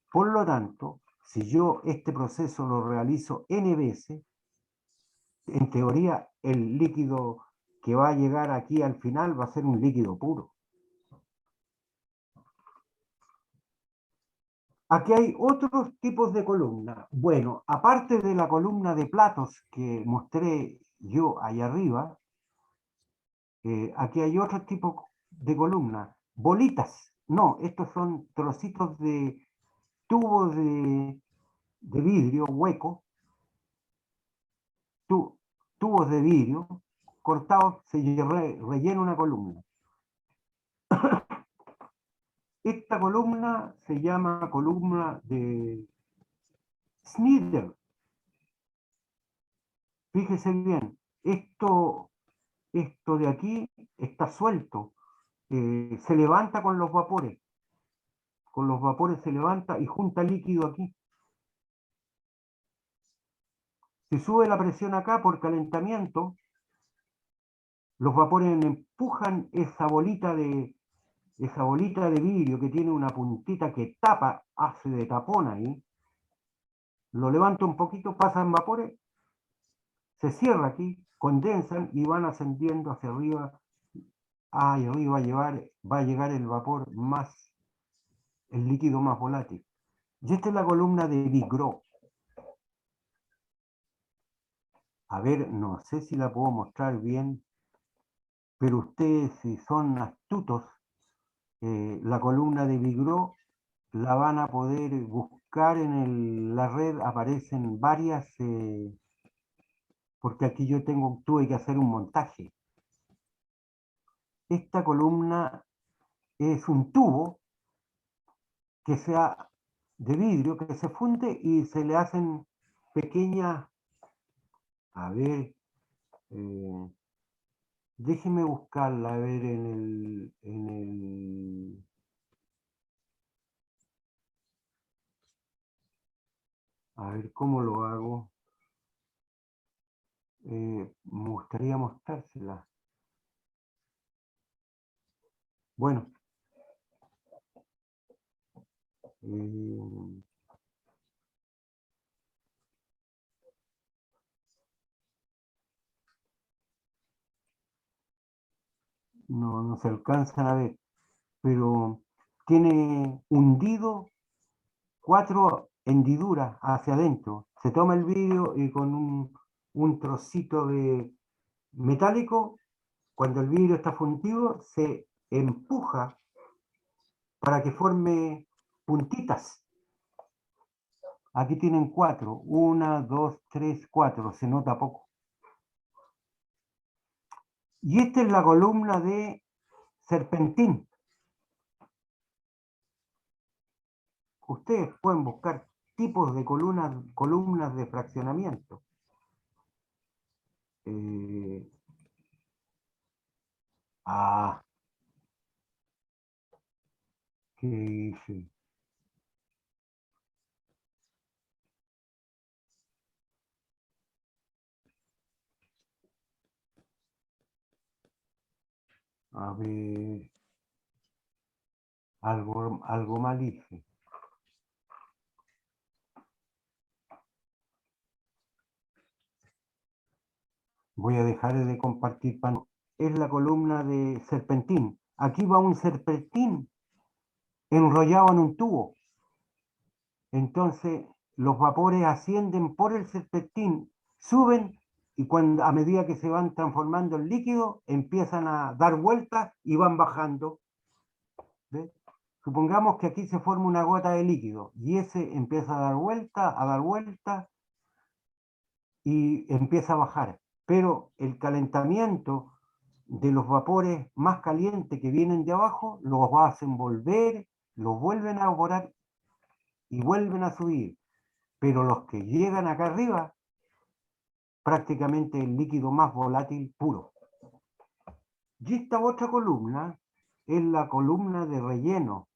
Por lo tanto, si yo este proceso lo realizo n veces, en teoría el líquido que va a llegar aquí al final va a ser un líquido puro. Aquí hay otros tipos de columna. Bueno, aparte de la columna de platos que mostré yo ahí arriba, aquí hay otro tipo de columna. Bolitas. No, estos son trocitos de tubo de vidrio hueco, tubos de vidrio cortados, se rellena una columna. Esta columna se llama columna de Snyder. Fíjese bien, esto de aquí está suelto, se levanta con los vapores. con los vapores se levanta y junta líquido aquí. Si sube la presión acá por calentamiento, los vapores empujan esa bolita de vidrio que tiene una puntita que tapa, hace de tapón ahí. Lo levanto un poquito, pasan vapores, se cierra aquí, condensan y van ascendiendo hacia arriba. Y arriba va a llegar el vapor más, el líquido más volátil. Y esta es la columna de Vigreux. A ver, no sé si la puedo mostrar bien, pero ustedes, si son astutos, la columna de Vigreux la van a poder buscar en la red, aparecen varias, porque aquí yo tuve que hacer un montaje. Esta columna es un tubo que sea de vidrio, que se funde y se le hacen pequeñas, a ver, déjeme buscarla, a ver, a ver cómo lo hago. Me gustaría mostrársela. Bueno, no se alcanzan a ver, pero tiene hundido 4 hendiduras hacia adentro. Se toma el vidrio y con un trocito de metálico, cuando el vidrio está fundido, se empuja para que forme puntitas. Aquí tienen 4, 1, 2, 3, 4, se nota poco. Y esta es la columna de serpentín. Ustedes pueden buscar tipos de columnas de fraccionamiento. ¿Qué hice? A ver, algo mal hice. Voy a dejar de compartir pan. Es la columna de serpentín. Aquí va un serpentín enrollado en un tubo. Entonces, los vapores ascienden por el serpentín, suben y a medida que se van transformando en líquido, empiezan a dar vueltas y van bajando. ¿Ves? Supongamos que aquí se forma una gota de líquido y ese empieza a dar vuelta y empieza a bajar. Pero el calentamiento de los vapores más calientes que vienen de abajo los hacen volver, los vuelven a evaporar y vuelven a subir. Pero los que llegan acá arriba, prácticamente el líquido más volátil puro. Y esta otra columna es la columna de relleno.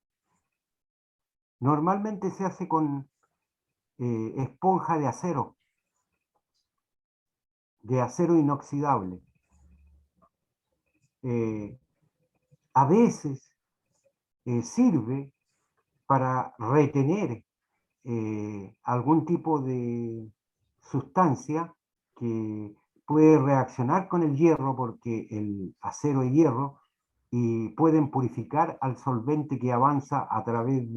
Normalmente se hace con esponja de acero inoxidable. A veces sirve para retener algún tipo de sustancia que puede reaccionar con el hierro, porque el acero y hierro, y pueden purificar al solvente que avanza a través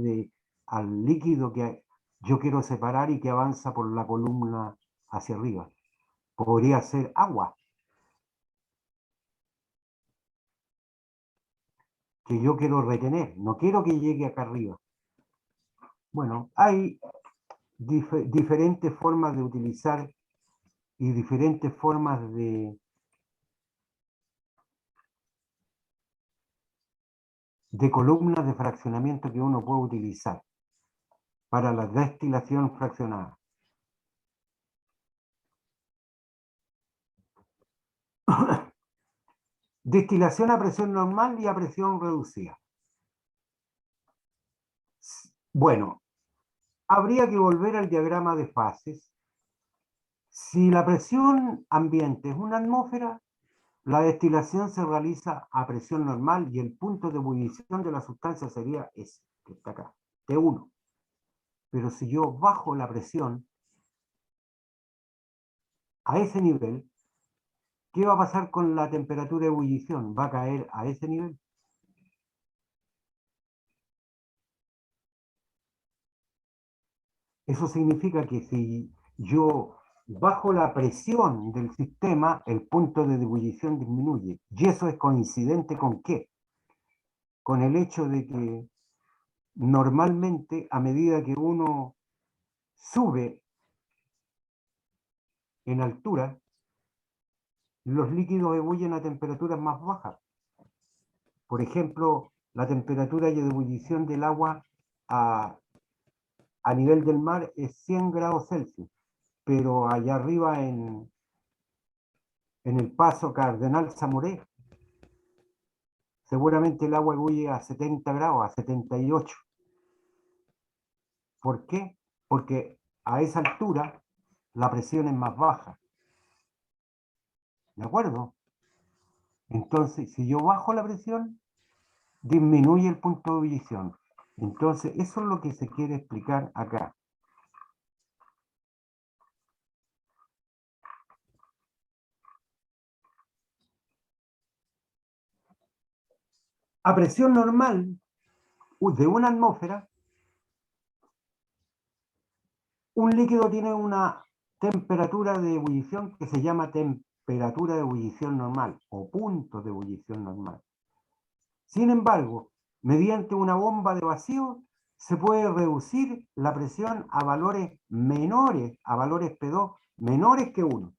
al líquido que yo quiero separar y que avanza por la columna hacia arriba. Podría ser agua, que yo quiero retener, no quiero que llegue acá arriba. Bueno, hay diferentes formas de utilizar y diferentes formas de columnas de fraccionamiento que uno puede utilizar para la destilación fraccionada. Destilación a presión normal y a presión reducida. Bueno, habría que volver al diagrama de fases. Si la presión ambiente es una atmósfera, la destilación se realiza a presión normal y el punto de ebullición de la sustancia sería ese, que está acá, T1. Pero si yo bajo la presión a ese nivel, ¿qué va a pasar con la temperatura de ebullición? ¿Va a caer a ese nivel? Eso significa que si yo bajo la presión del sistema, el punto de ebullición disminuye. ¿Y eso es coincidente con qué? Con el hecho de que normalmente a medida que uno sube en altura, los líquidos ebullen a temperaturas más bajas. Por ejemplo, la temperatura de ebullición del agua a nivel del mar es 100 grados Celsius, pero allá arriba en el paso Cardenal Zamoré, seguramente el agua ebulle a 70 grados, a 78. ¿Por qué? Porque a esa altura la presión es más baja. ¿De acuerdo? Entonces, si yo bajo la presión, disminuye el punto de ebullición. Entonces, eso es lo que se quiere explicar acá. A presión normal de una atmósfera, un líquido tiene una temperatura de ebullición que se llama temperatura de ebullición normal o punto de ebullición normal. Sin embargo, mediante una bomba de vacío se puede reducir la presión a valores menores, a valores P2 menores que 1.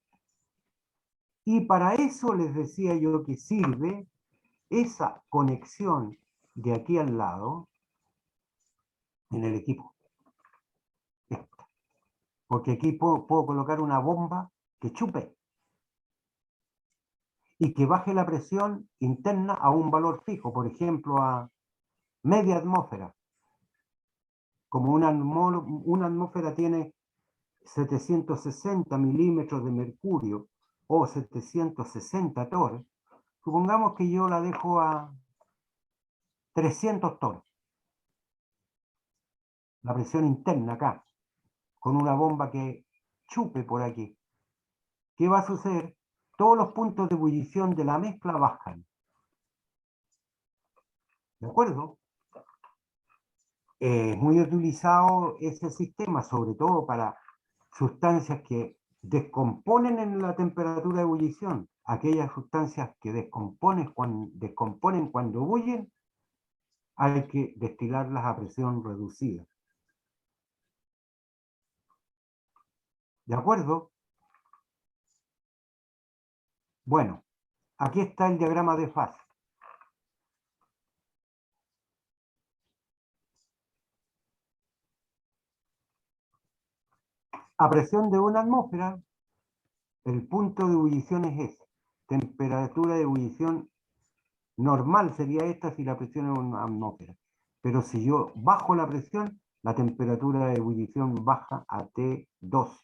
Y para eso les decía yo que sirve esa conexión de aquí al lado en el equipo. Porque aquí puedo colocar una bomba que chupe y que baje la presión interna a un valor fijo, por ejemplo, a media atmósfera. Como una atmósfera tiene 760 milímetros de mercurio o 760 torres, supongamos que yo la dejo a 300 torres, la presión interna acá, con una bomba que chupe por aquí. ¿Qué va a suceder? Todos los puntos de ebullición de la mezcla bajan. ¿De acuerdo? Es muy utilizado ese sistema, sobre todo para sustancias que descomponen en la temperatura de ebullición. Aquellas sustancias que descomponen cuando ebullen, hay que destilarlas a presión reducida. ¿De acuerdo? Bueno, aquí está el diagrama de fase. A presión de una atmósfera, el punto de ebullición es ese. Temperatura de ebullición normal sería esta si la presión es una atmósfera. Pero si yo bajo la presión, la temperatura de ebullición baja a T2.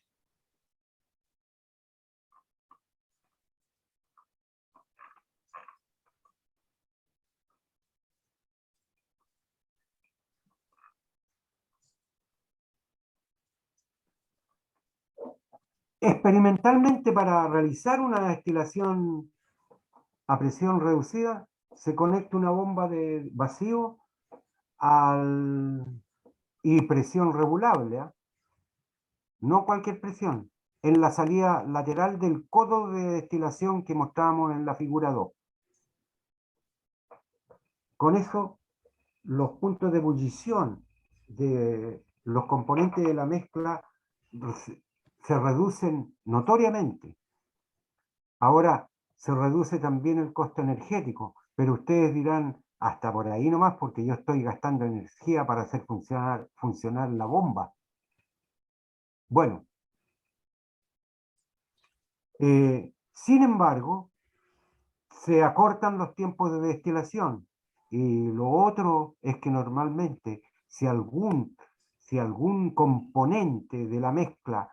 Experimentalmente, para realizar una destilación a presión reducida, se conecta una bomba de vacío y presión regulable, ¿eh? No cualquier presión, en la salida lateral del codo de destilación que mostrábamos en la figura 2. Con eso, los puntos de ebullición de los componentes de la mezcla se reducen notoriamente. Ahora, se reduce también el costo energético, pero ustedes dirán, hasta por ahí nomás, porque yo estoy gastando energía para hacer funcionar la bomba. Bueno, sin embargo, se acortan los tiempos de destilación. Y lo otro es que normalmente, si algún componente de la mezcla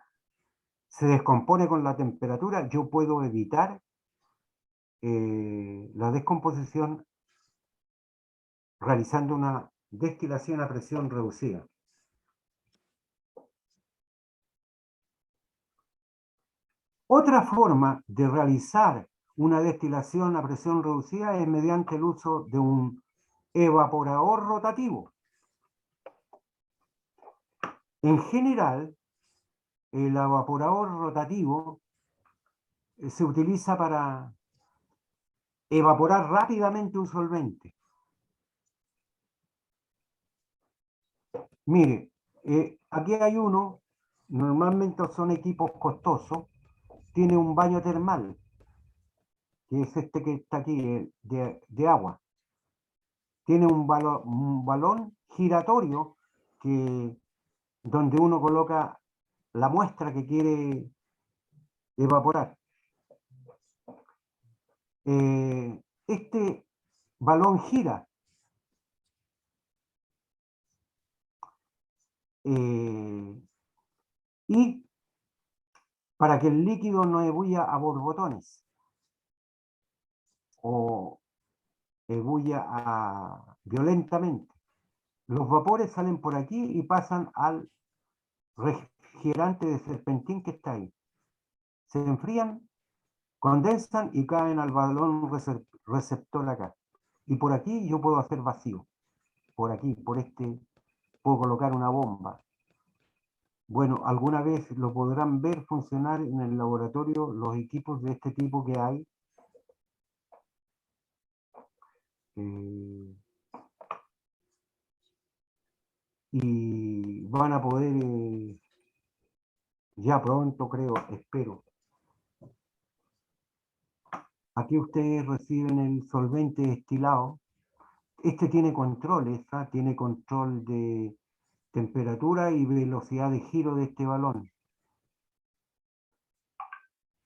se descompone con la temperatura, yo puedo evitar la descomposición realizando una destilación a presión reducida. Otra forma de realizar una destilación a presión reducida es mediante el uso de un evaporador rotativo. En general, el evaporador rotativo se utiliza para evaporar rápidamente un solvente. Mire, aquí hay uno, normalmente son equipos costosos, tiene un baño termal, que es este que está aquí, de agua. Tiene un balón giratorio donde uno coloca la muestra que quiere evaporar. Este balón gira. Y para que el líquido no ebulla a borbotones o ebulla violentamente. Los vapores salen por aquí y pasan al refrigerante de serpentín que está ahí. Se enfrían, condensan y caen al balón receptor acá. Y por aquí yo puedo hacer vacío. Por aquí, por este, puedo colocar una bomba. Bueno, alguna vez lo podrán ver funcionar en el laboratorio los equipos de este tipo que hay. Y van a poder ya pronto, creo, espero. Aquí ustedes reciben el solvente destilado. Este tiene controles, ¿ah? Tiene control de temperatura y velocidad de giro de este balón,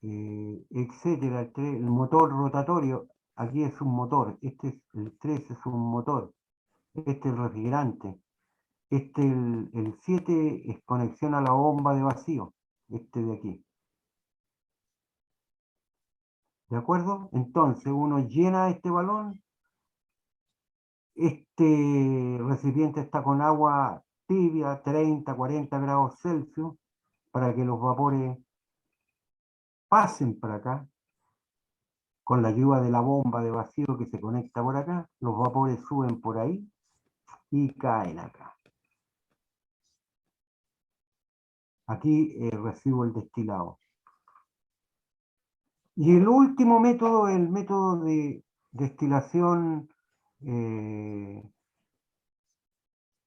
etcétera. El motor rotatorio, aquí es un motor, este es el 3 es un motor, este es el refrigerante, el 7 es conexión a la bomba de vacío, este de aquí. ¿De acuerdo? Entonces uno llena este balón, este recipiente está con agua tibia, 30, 40 grados Celsius, para que los vapores pasen para acá, con la ayuda de la bomba de vacío que se conecta por acá, los vapores suben por ahí y caen acá. Aquí recibo el destilado. Y el último método, el método de destilación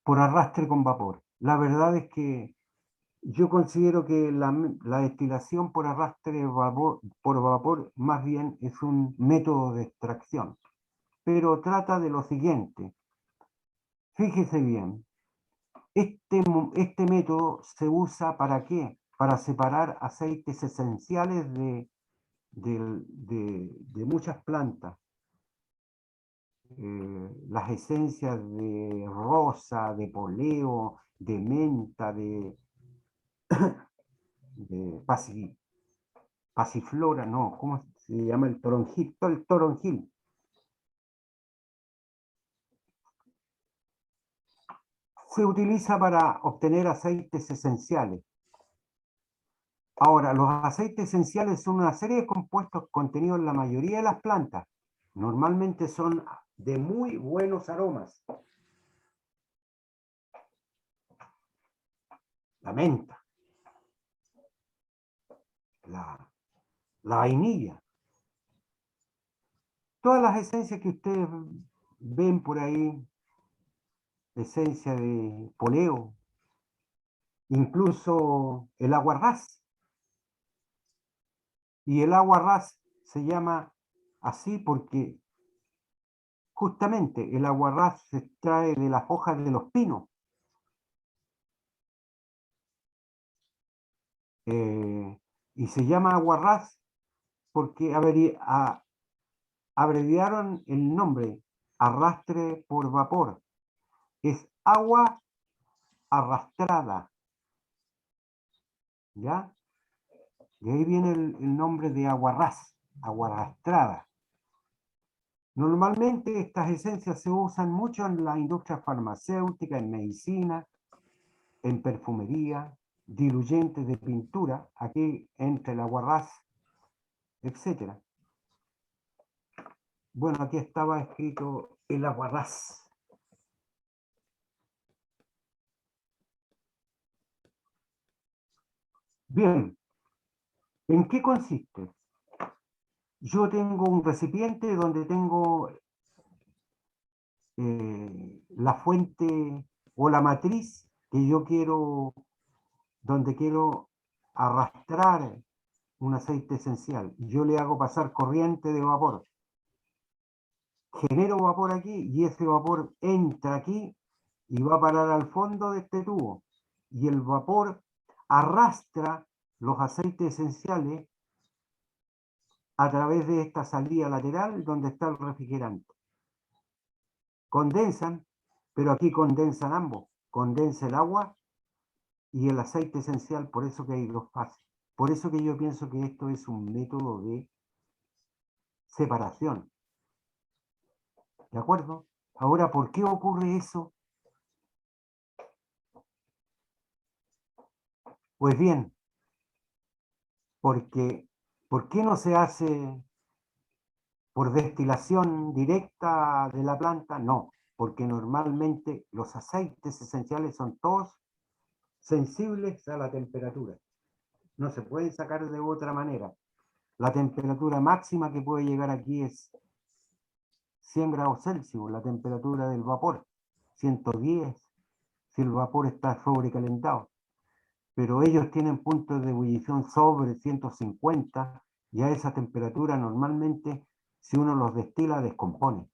por arrastre con vapor. La verdad es que yo considero que la destilación por arrastre por vapor más bien es un método de extracción, pero trata de lo siguiente. Fíjese bien, este método se usa ¿para qué? Para separar aceites esenciales de muchas plantas. Las esencias de rosa, de poleo, de menta, de pasiflora, no, ¿cómo se llama el toronjil? El toronjil. Se utiliza para obtener aceites esenciales. Ahora, los aceites esenciales son una serie de compuestos contenidos en la mayoría de las plantas. Normalmente son de muy buenos aromas. La menta, la vainilla. Todas las esencias que ustedes ven por ahí, esencia de poleo, incluso el aguarrás. Y el aguarrás se llama así porque justamente el aguarrás se extrae de las hojas de los pinos. Y se llama aguarrás porque abreviaron el nombre, arrastre por vapor. Es agua arrastrada, ¿ya? De ahí viene el nombre de aguarrás, agua arrastrada. Normalmente estas esencias se usan mucho en la industria farmacéutica, en medicina, en perfumería, diluyentes de pintura, aquí entra el aguarrás, etc. Bueno, aquí estaba escrito el aguarrás. Bien, ¿en qué consiste? Yo tengo un recipiente donde tengo la fuente o la matriz que yo quiero, donde quiero arrastrar un aceite esencial. Yo le hago pasar corriente de vapor. Genero vapor aquí y ese vapor entra aquí y va a parar al fondo de este tubo. Y el vapor arrastra los aceites esenciales a través de esta salida lateral donde está el refrigerante. Condensan, pero aquí condensan ambos. Condensa el agua y el aceite esencial, por eso que hay dos fases. Por eso que yo pienso que esto es un método de separación. ¿De acuerdo? Ahora, ¿por qué ocurre eso? Pues bien, porque ¿por qué no se hace por destilación directa de la planta? No, porque normalmente los aceites esenciales son todos sensibles a la temperatura. No se pueden sacar de otra manera. La temperatura máxima que puede llegar aquí es 100 grados Celsius, la temperatura del vapor, 110, si el vapor está sobrecalentado. Pero ellos tienen puntos de ebullición sobre 150 y a esa temperatura normalmente, si uno los destila, descompone.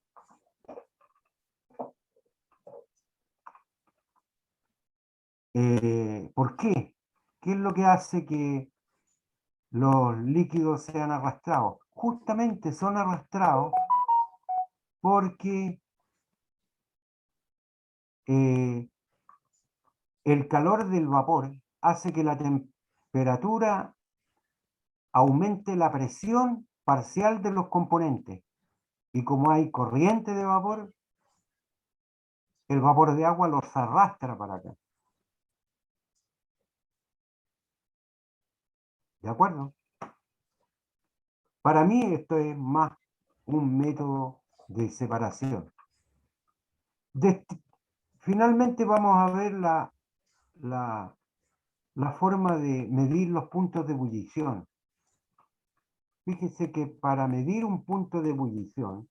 ¿Por qué? ¿Qué es lo que hace que los líquidos sean arrastrados? Justamente son arrastrados porque el calor del vapor hace que la temperatura aumente la presión parcial de los componentes. Y como hay corriente de vapor, el vapor de agua los arrastra para acá. ¿De acuerdo? Para mí esto es más un método de separación. Finalmente vamos a ver la forma de medir los puntos de ebullición. Fíjese que para medir un punto de ebullición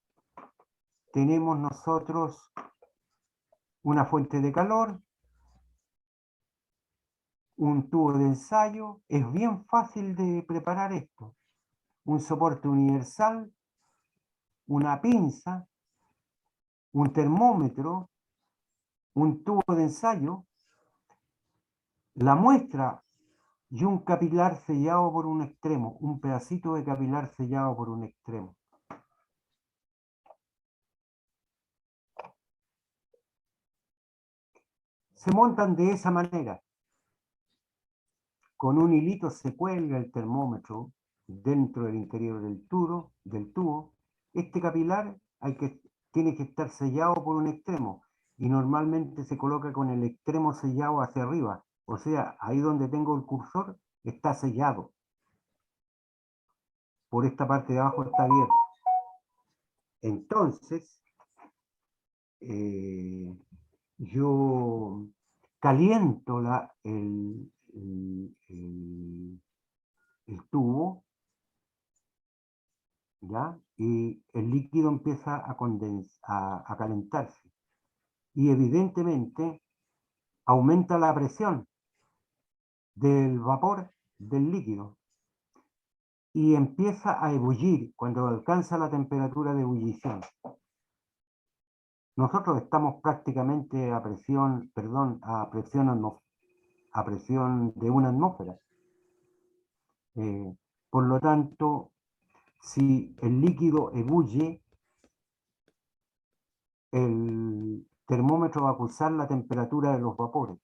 tenemos nosotros una fuente de calor, un tubo de ensayo. Es bien fácil de preparar esto. Un soporte universal, una pinza, un termómetro, un tubo de ensayo, la muestra y un capilar sellado por un extremo, un pedacito de capilar sellado por un extremo. Se montan de esa manera. Con un hilito se cuelga el termómetro dentro del interior del tubo. Este capilar tiene que estar sellado por un extremo y normalmente se coloca con el extremo sellado hacia arriba. O sea, ahí donde tengo el cursor está sellado. Por esta parte de abajo está abierto. Entonces, yo caliento el tubo, ¿ya? Y el líquido empieza a calentarse. Y evidentemente aumenta la presión del vapor del líquido. Y empieza a ebullir cuando alcanza la temperatura de ebullición. Nosotros estamos prácticamente a presión, a presión de una atmósfera. Por lo tanto, si el líquido ebulle, el termómetro va a pulsar la temperatura de los vapores.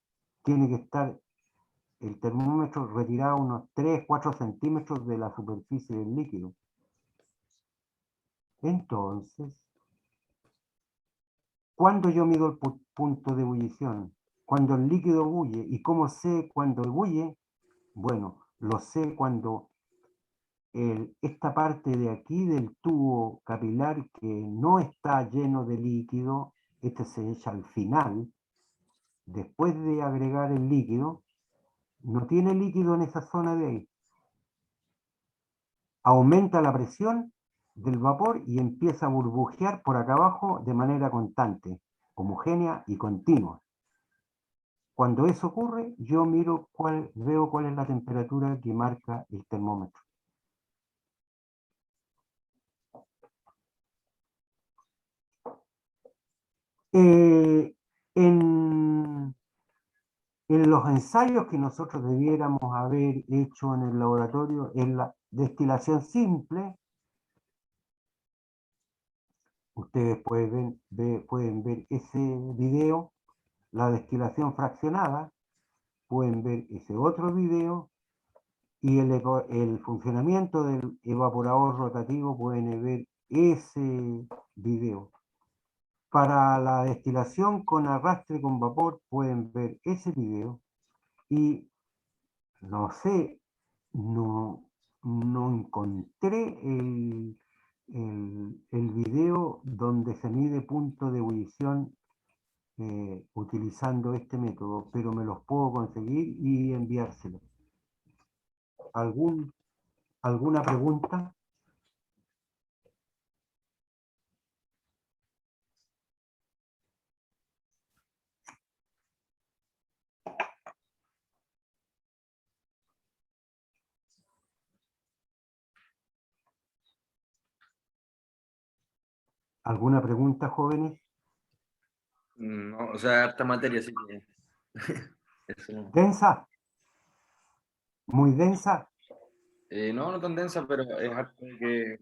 tiene que estar el termómetro retirado unos 3-4 centímetros de la superficie del líquido. Entonces, ¿cuándo yo mido el punto de ebullición? Cuando el líquido bulle. ¿Y cómo sé cuando bulle? Bueno, lo sé cuando esta parte de aquí del tubo capilar que no está lleno de líquido, este se echa al final, después de agregar el líquido, no tiene líquido en esa zona de ahí. Aumenta la presión del vapor y empieza a burbujear por acá abajo de manera constante, homogénea y continua. Cuando eso ocurre, yo veo cuál es la temperatura que marca el termómetro. En los ensayos que nosotros debiéramos haber hecho en el laboratorio, en la destilación simple, ustedes pueden ver ese video, la destilación fraccionada, pueden ver ese otro video, y el funcionamiento del evaporador rotativo pueden ver ese video. Para la destilación con arrastre con vapor pueden ver ese video, y no sé, no encontré el video donde se mide punto de ebullición utilizando este método, pero me los puedo conseguir y enviárselos. ¿Alguna pregunta? ¿Alguna pregunta, jóvenes? No, o sea, harta materia, así que eso no. ¿Densa? ¿Muy densa? No, no tan densa, pero es harto que